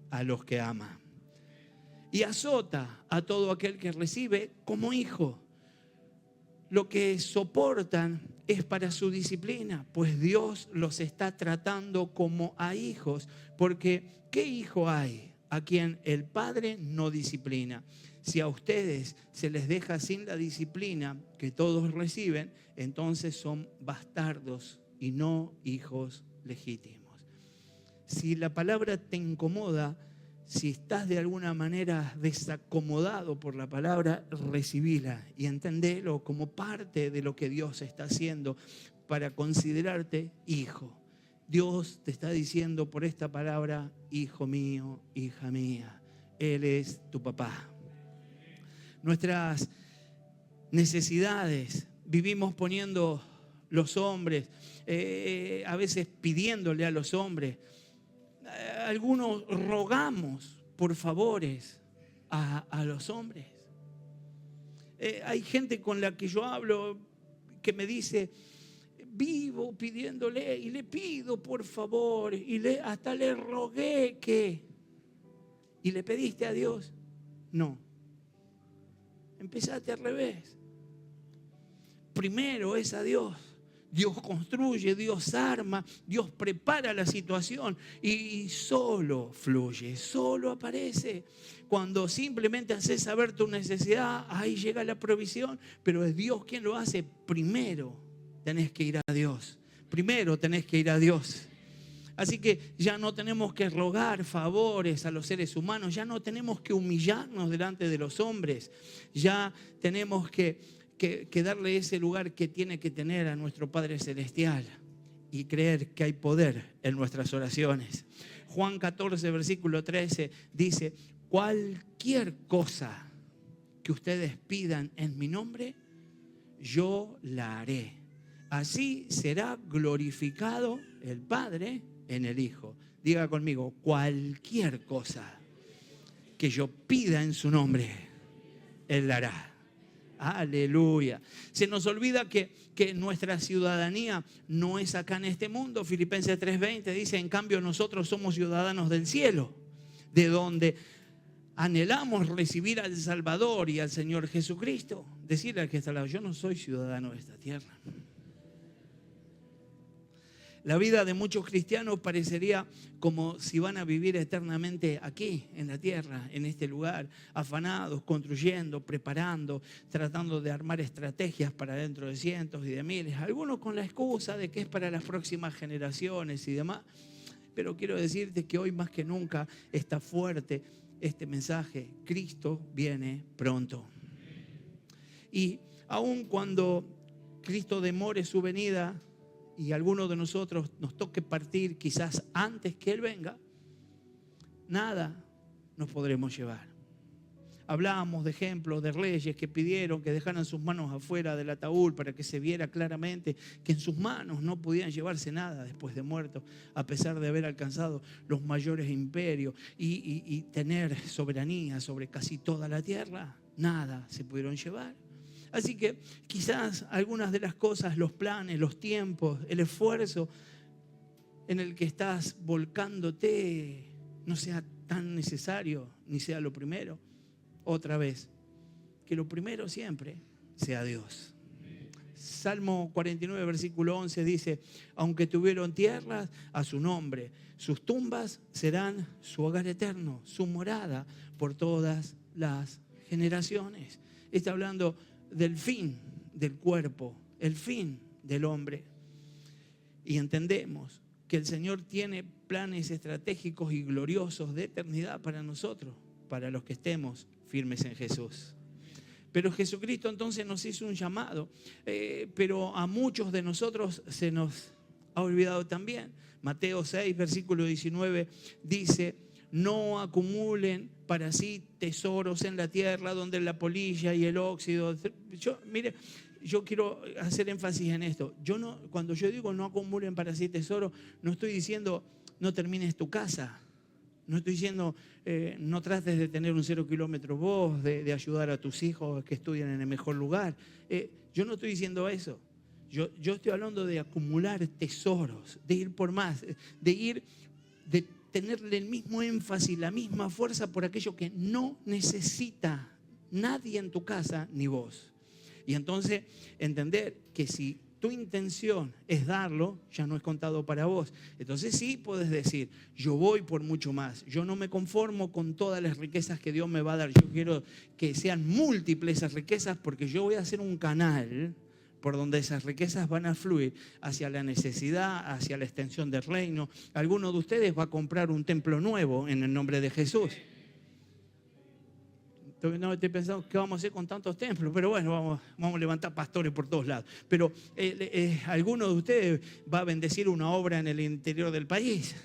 a los que ama y azota a todo aquel que recibe como hijo. Lo que soportan es para su disciplina, pues Dios los está tratando como a hijos. Porque ¿qué hijo hay a quien el Padre no disciplina? Si a ustedes se les deja sin la disciplina que todos reciben, entonces son bastardos y no hijos legítimos. Si la palabra te incomoda, si estás de alguna manera desacomodado por la palabra, recibila y entendelo como parte de lo que Dios está haciendo para considerarte hijo. Dios te está diciendo por esta palabra: hijo mío, hija mía, Él es tu papá. Nuestras necesidades vivimos poniendo los hombres, a veces pidiéndole a los hombres. Algunos rogamos por favores a los hombres. Hay gente con la que yo hablo que me dice: vivo pidiéndole y le pido por favor y hasta le rogué que... ¿Y le pediste a Dios? No. Empezaste al revés. Primero es a Dios. Dios construye, Dios arma, Dios prepara la situación y solo fluye, solo aparece. Cuando simplemente haces saber tu necesidad, ahí llega la provisión, pero es Dios quien lo hace. Primero tenés que ir a Dios, primero tenés que ir a Dios. Así que ya no tenemos que rogar favores a los seres humanos, ya no tenemos que humillarnos delante de los hombres, ya tenemos que darle ese lugar que tiene que tener a nuestro Padre Celestial y creer que hay poder en nuestras oraciones. Juan 14, versículo 13 dice: cualquier cosa que ustedes pidan en mi nombre, yo la haré. Así será glorificado el Padre en el Hijo. Diga conmigo: cualquier cosa que yo pida en su nombre, Él la hará. Aleluya. Se nos olvida que nuestra ciudadanía no es acá en este mundo. Filipenses 3:20 dice: en cambio nosotros somos ciudadanos del cielo, de donde anhelamos recibir al Salvador y al Señor Jesucristo. Decirle al que está al lado: yo no soy ciudadano de esta tierra. La vida de muchos cristianos parecería como si van a vivir eternamente aquí, en la tierra, en este lugar, afanados, construyendo, preparando, tratando de armar estrategias para dentro de cientos y de miles. Algunos con la excusa de que es para las próximas generaciones y demás. Pero quiero decirte que hoy más que nunca está fuerte este mensaje: Cristo viene pronto. Y aun cuando Cristo demore su venida y alguno de nosotros nos toque partir quizás antes que Él venga, nada nos podremos llevar. Hablábamos de ejemplos de reyes que pidieron que dejaran sus manos afuera del ataúd para que se viera claramente que en sus manos no podían llevarse nada después de muertos, a pesar de haber alcanzado los mayores imperios y tener soberanía sobre casi toda la tierra. Nada se pudieron llevar. Así que quizás algunas de las cosas, los planes, los tiempos, el esfuerzo en el que estás volcándote no sea tan necesario ni sea lo primero. Otra vez, que lo primero siempre sea Dios. Salmo 49, versículo 11 dice: aunque tuvieron tierras a su nombre, sus tumbas serán su hogar eterno, su morada por todas las generaciones. Está hablando del fin del cuerpo, el fin del hombre. Y entendemos que el Señor tiene planes estratégicos y gloriosos de eternidad para nosotros. para los que estemos firmes en Jesús. Pero Jesucristo entonces nos hizo un llamado, pero a muchos de nosotros se nos ha olvidado también. Mateo 6, versículo 19 dice: no acumulen para sí tesoros en la tierra donde la polilla y el óxido. Yo quiero hacer énfasis en esto. Cuando yo digo no acumulen para sí tesoros, no estoy diciendo no termines tu casa. No estoy diciendo no trates de tener un 0 kilómetro vos, de ayudar a tus hijos que estudien en el mejor lugar. Yo no estoy diciendo eso. Yo estoy hablando de acumular tesoros, de ir por más, de tenerle el mismo énfasis, la misma fuerza por aquello que no necesita nadie en tu casa ni vos. Y entonces entender que si tu intención es darlo, ya no es contado para vos. Entonces sí puedes decir: yo voy por mucho más. Yo no me conformo con todas las riquezas que Dios me va a dar. Yo quiero que sean múltiples esas riquezas, porque yo voy a hacer un canal por donde esas riquezas van a fluir hacia la necesidad, hacia la extensión del reino. Alguno de ustedes va a comprar un templo nuevo en el nombre de Jesús. No estoy pensando qué vamos a hacer con tantos templos, pero bueno, vamos a levantar pastores por todos lados. Pero alguno de ustedes va a bendecir una obra en el interior del país.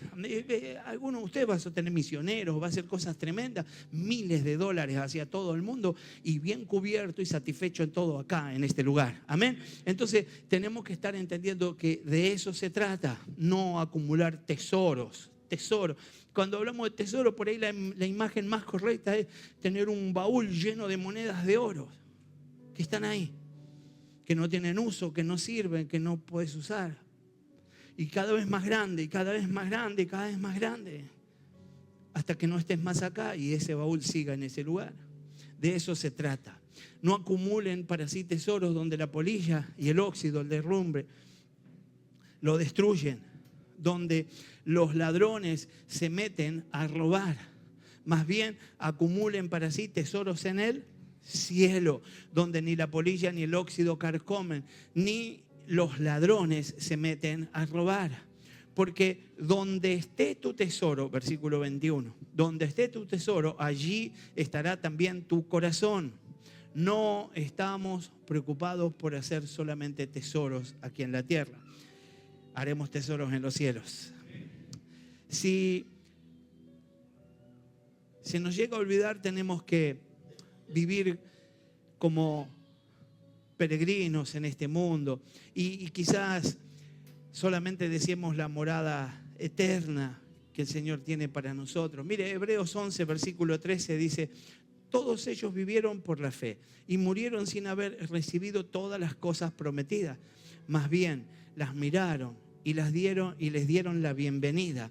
Alguno de ustedes va a tener misioneros, va a hacer cosas tremendas, miles de dólares hacia todo el mundo, y bien cubierto y satisfecho en todo acá, en este lugar. Amén. Entonces tenemos que estar entendiendo que de eso se trata, no acumular tesoros. Cuando hablamos de tesoro, por ahí la imagen más correcta es tener un baúl lleno de monedas de oro que están ahí, que no tienen uso, que no sirven, que no puedes usar. Y cada vez más grande, y cada vez más grande, y cada vez más grande, hasta que no estés más acá y ese baúl siga en ese lugar. De eso se trata. No acumulen para sí tesoros donde la polilla y el óxido, el derrumbe, lo destruyen, donde los ladrones se meten a robar. Más bien acumulen para sí tesoros en el cielo, donde ni la polilla ni el óxido carcomen, ni los ladrones se meten a robar. Porque donde esté tu tesoro, versículo 21, donde esté tu tesoro, allí estará también tu corazón. No estamos preocupados por hacer solamente tesoros aquí en la tierra. Haremos tesoros en los cielos. Si se nos llega a olvidar, tenemos que vivir como peregrinos en este mundo. Y quizás solamente deseemos la morada eterna que el Señor tiene para nosotros. Mire, Hebreos 11, versículo 13 dice: todos ellos vivieron por la fe y murieron sin haber recibido todas las cosas prometidas. Más bien, las miraron y les dieron la bienvenida.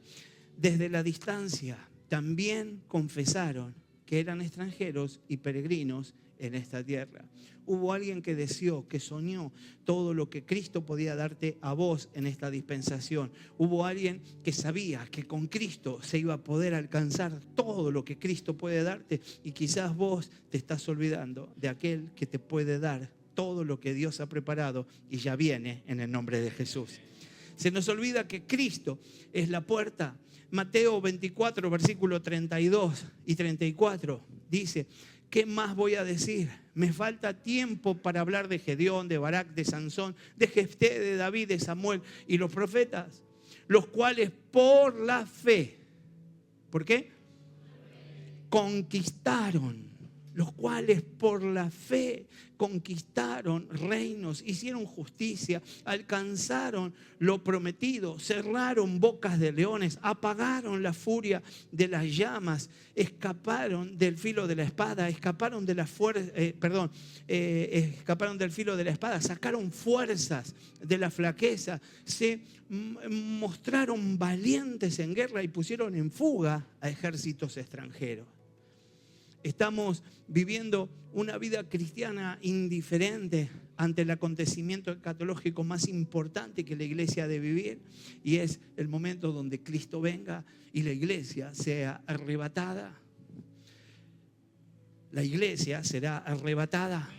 Desde la distancia también confesaron que eran extranjeros y peregrinos en esta tierra. Hubo alguien que deseó, que soñó todo lo que Cristo podía darte a vos en esta dispensación. Hubo alguien que sabía que con Cristo se iba a poder alcanzar todo lo que Cristo puede darte, y quizás vos te estás olvidando de aquel que te puede dar todo lo que Dios ha preparado y ya viene en el nombre de Jesús. Se nos olvida que Cristo es la puerta. Mateo 24, versículo 32 y 34 dice: ¿qué más voy a decir? Me falta tiempo para hablar de Gedeón, de Barak, de Sansón, de Jefté, de David, de Samuel y los profetas, los cuales por la fe, ¿por qué? Conquistaron. Los cuales por la fe conquistaron reinos, hicieron justicia, alcanzaron lo prometido, cerraron bocas de leones, apagaron la furia de las llamas, escaparon del filo de la espada, escaparon del filo de la espada, sacaron fuerzas de la flaqueza, se mostraron valientes en guerra y pusieron en fuga a ejércitos extranjeros. Estamos viviendo una vida cristiana indiferente ante el acontecimiento escatológico más importante que la iglesia ha de vivir, y es el momento donde Cristo venga y la iglesia sea arrebatada. La iglesia será arrebatada.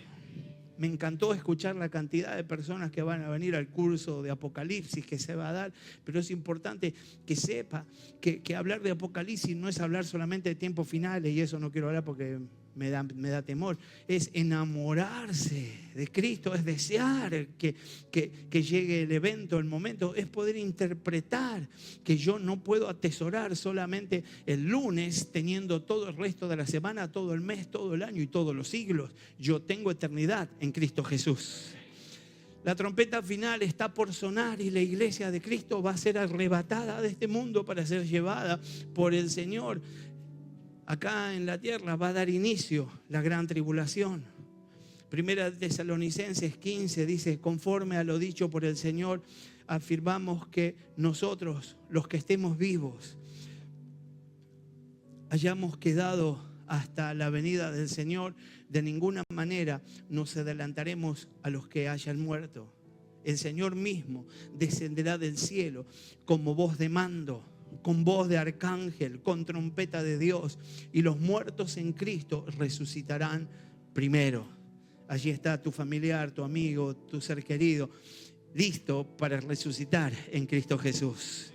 Me encantó escuchar la cantidad de personas que van a venir al curso de Apocalipsis que se va a dar, pero es importante que sepa que hablar de Apocalipsis no es hablar solamente de tiempos finales, y eso no quiero hablar porque me da temor. Es enamorarse de Cristo, es desear que llegue el evento, el momento, es poder interpretar que yo no puedo atesorar solamente el lunes teniendo todo el resto de la semana, todo el mes, todo el año y todos los siglos. Yo tengo eternidad en Cristo Jesús. La trompeta final está por sonar y la iglesia de Cristo va a ser arrebatada de este mundo para ser llevada por el Señor. Acá en la tierra va a dar inicio la gran tribulación. Primera de Tesalonicenses 15 dice: conforme a lo dicho por el Señor, afirmamos que nosotros, los que estemos vivos, hayamos quedado hasta la venida del Señor, de ninguna manera nos adelantaremos a los que hayan muerto. El Señor mismo descenderá del cielo como voz de mando, con voz de arcángel, con trompeta de Dios, y los muertos en Cristo resucitarán primero. Allí está tu familiar, tu amigo, tu ser querido, listo para resucitar en Cristo Jesús.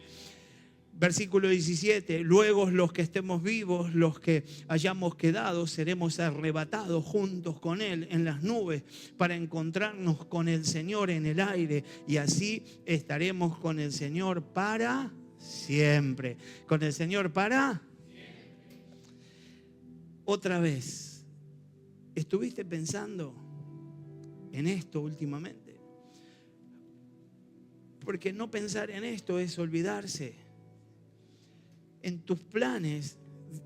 Versículo 17: luego los que estemos vivos, los que hayamos quedado, seremos arrebatados juntos con Él en las nubes para encontrarnos con el Señor en el aire, y así estaremos con el Señor para siempre. Con el Señor para siempre. Otra vez, ¿estuviste pensando en esto últimamente? Porque no pensar en esto es olvidarse. En tus planes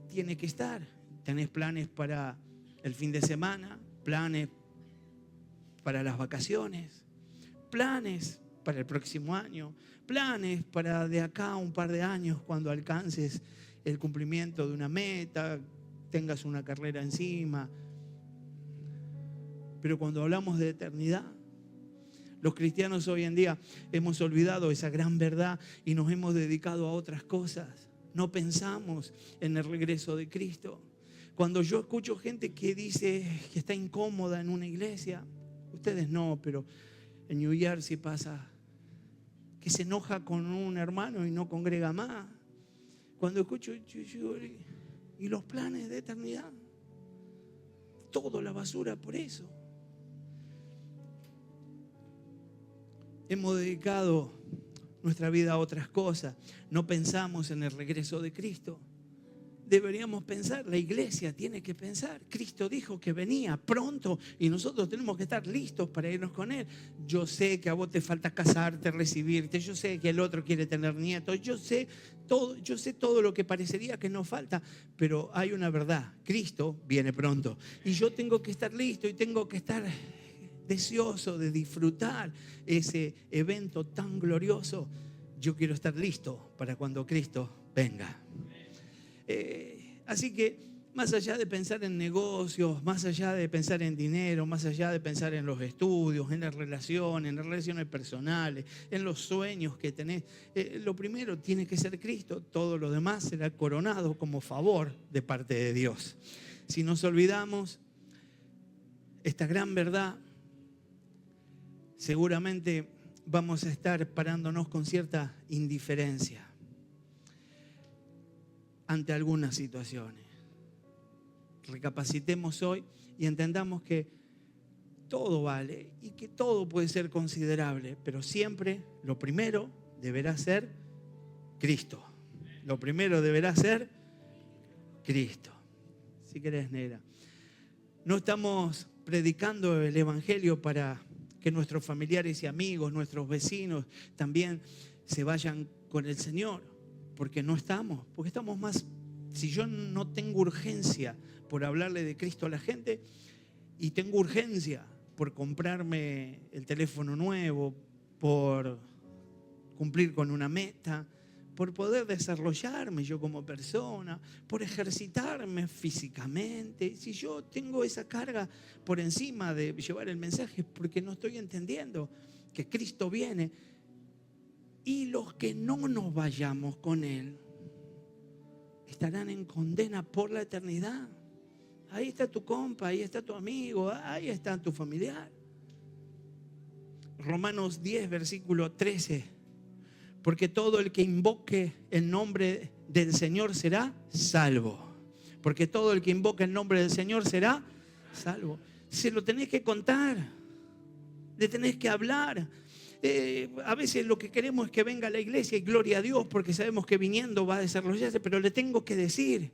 tiene que estar. Tenés planes para el fin de semana, planes para las vacaciones, planes para el próximo año, planes para de acá a un par de años, cuando alcances el cumplimiento de una meta, tengas una carrera encima. Pero cuando hablamos de eternidad, los cristianos hoy en día hemos olvidado esa gran verdad y nos hemos dedicado a otras cosas. No pensamos en el regreso de Cristo. Cuando yo escucho gente que dice que está incómoda en una iglesia, ustedes no, pero en New Jersey pasa que se enoja con un hermano y no congrega más. Cuando escucho, y los planes de eternidad, todo la basura por eso. Hemos dedicado nuestra vida a otras cosas. No pensamos en el regreso de Cristo. Deberíamos pensar, la iglesia tiene que pensar. Cristo dijo que venía pronto y nosotros tenemos que estar listos para irnos con Él. Yo sé que a vos te falta casarte, recibirte. Yo sé que el otro quiere tener nietos. Yo sé todo lo que parecería que nos falta. Pero hay una verdad: Cristo viene pronto. Y yo tengo que estar listo y tengo que estar deseoso de disfrutar ese evento tan glorioso. Yo quiero estar listo para cuando Cristo venga. Así que más allá de pensar en negocios, más allá de pensar en dinero, más allá de pensar en los estudios, en las relaciones personales, en los sueños que tenés, lo primero tiene que ser Cristo. Todo lo demás será coronado como favor de parte de Dios. Si nos olvidamos esta gran verdad, seguramente vamos a estar parándonos con cierta indiferencia ante algunas situaciones. Recapacitemos hoy y entendamos que todo vale y que todo puede ser considerable, pero siempre lo primero deberá ser Cristo. Lo primero deberá ser Cristo. Si querés, negra. No estamos predicando el evangelio para que nuestros familiares y amigos, nuestros vecinos también se vayan con el Señor, porque estamos más. Si yo no tengo urgencia por hablarle de Cristo a la gente y tengo urgencia por comprarme el teléfono nuevo, por cumplir con una meta, por poder desarrollarme yo como persona, por ejercitarme físicamente, si yo tengo esa carga por encima de llevar el mensaje, porque no estoy entendiendo que Cristo viene. Y los que no nos vayamos con Él estarán en condena por la eternidad. Ahí está tu compa, ahí está tu amigo, ahí está tu familiar. Romanos 10, versículo 13. Porque todo el que invoque el nombre del Señor será salvo. Porque todo el que invoque el nombre del Señor será salvo. Se lo tenés que contar, le tenés que hablar. A veces lo que queremos es que venga a la iglesia y gloria a Dios, porque sabemos que viniendo va a desarrollarse, pero le tengo que decir: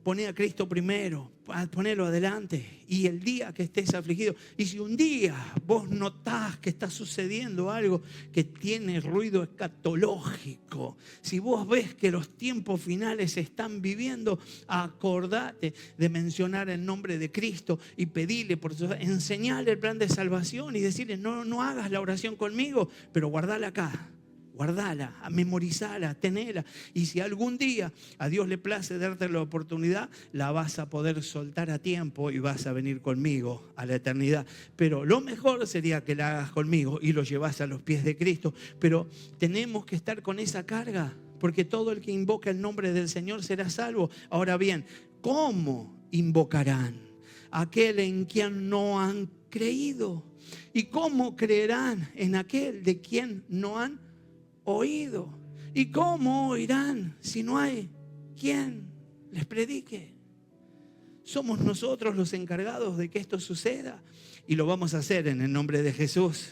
poné a Cristo primero, ponelo adelante. Y el día que estés afligido, y si un día vos notás que está sucediendo algo que tiene ruido escatológico, si vos ves que los tiempos finales se están viviendo, acordate de mencionar el nombre de Cristo y pedirle, enseñarle el plan de salvación y decirle: no hagas la oración conmigo, pero guardala acá. Guardala, memorizala, tenela. Y si algún día a Dios le place darte la oportunidad, la vas a poder soltar a tiempo y vas a venir conmigo a la eternidad. Pero lo mejor sería que la hagas conmigo y lo llevas a los pies de Cristo. Pero tenemos que estar con esa carga, porque todo el que invoca el nombre del Señor será salvo. Ahora bien, ¿cómo invocarán aquel en quien no han creído? ¿Y cómo creerán en aquel de quien no han oído? ¿Y cómo oirán si no hay quien les predique? Somos nosotros los encargados de que esto suceda, y lo vamos a hacer en el nombre de Jesús.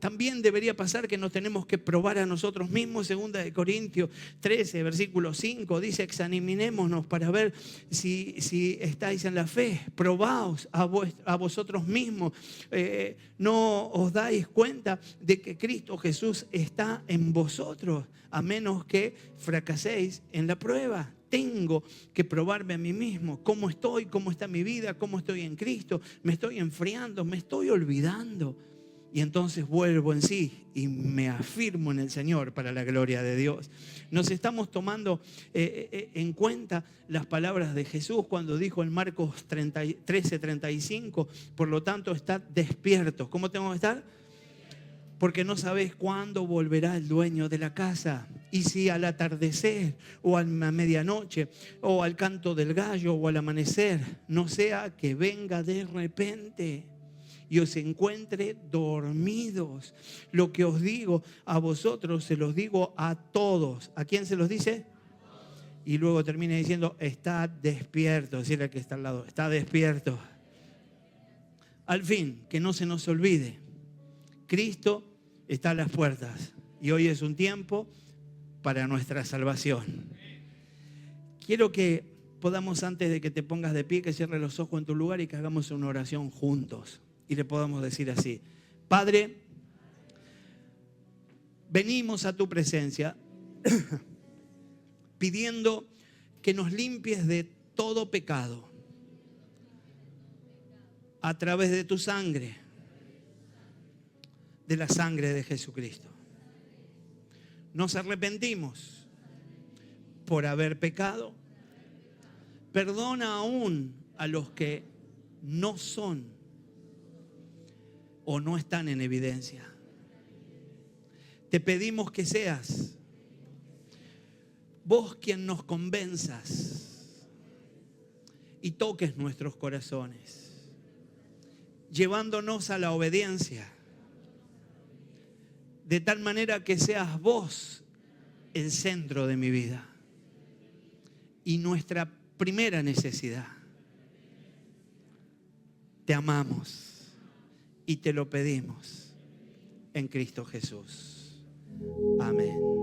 También debería pasar que nos tenemos que probar a nosotros mismos. 2 Corintios 13, versículo 5 dice: examinémonos para ver si estáis en la fe. Probaos a vosotros mismos. No os dais cuenta de que Cristo Jesús está en vosotros, a menos que fracaséis en la prueba. Tengo que probarme a mí mismo. ¿Cómo estoy? ¿Cómo está mi vida? ¿Cómo estoy en Cristo? ¿Me estoy enfriando? ¿Me estoy olvidando? Y entonces vuelvo en sí y me afirmo en el Señor para la gloria de Dios. Nos estamos tomando en cuenta las palabras de Jesús cuando dijo en Marcos 13:35: por lo tanto, estad despiertos. ¿Cómo tengo que estar? Porque no sabés cuándo volverá el dueño de la casa. Y si al atardecer o a medianoche o al canto del gallo o al amanecer, no sea que venga de repente y os encuentre dormidos. Lo que os digo a vosotros, se los digo a todos. ¿A quién se los dice? Y luego termina diciendo: está despierto. Decirle al que está al lado: está despierto. Al fin, que no se nos olvide, Cristo está a las puertas y hoy es un tiempo para nuestra salvación. Quiero que podamos, antes de que te pongas de pie, que cierres los ojos en tu lugar y que hagamos una oración juntos. Y le podamos decir así: Padre, venimos a tu presencia pidiendo que nos limpies de todo pecado a través de tu sangre, de la sangre de Jesucristo. Nos arrepentimos por haber pecado. Perdona aún a los que no son o no están en evidencia. Te pedimos que seas vos quien nos convenzas y toques nuestros corazones, llevándonos a la obediencia, de tal manera que seas vos el centro de mi vida y nuestra primera necesidad. Te amamos y te lo pedimos en Cristo Jesús. Amén.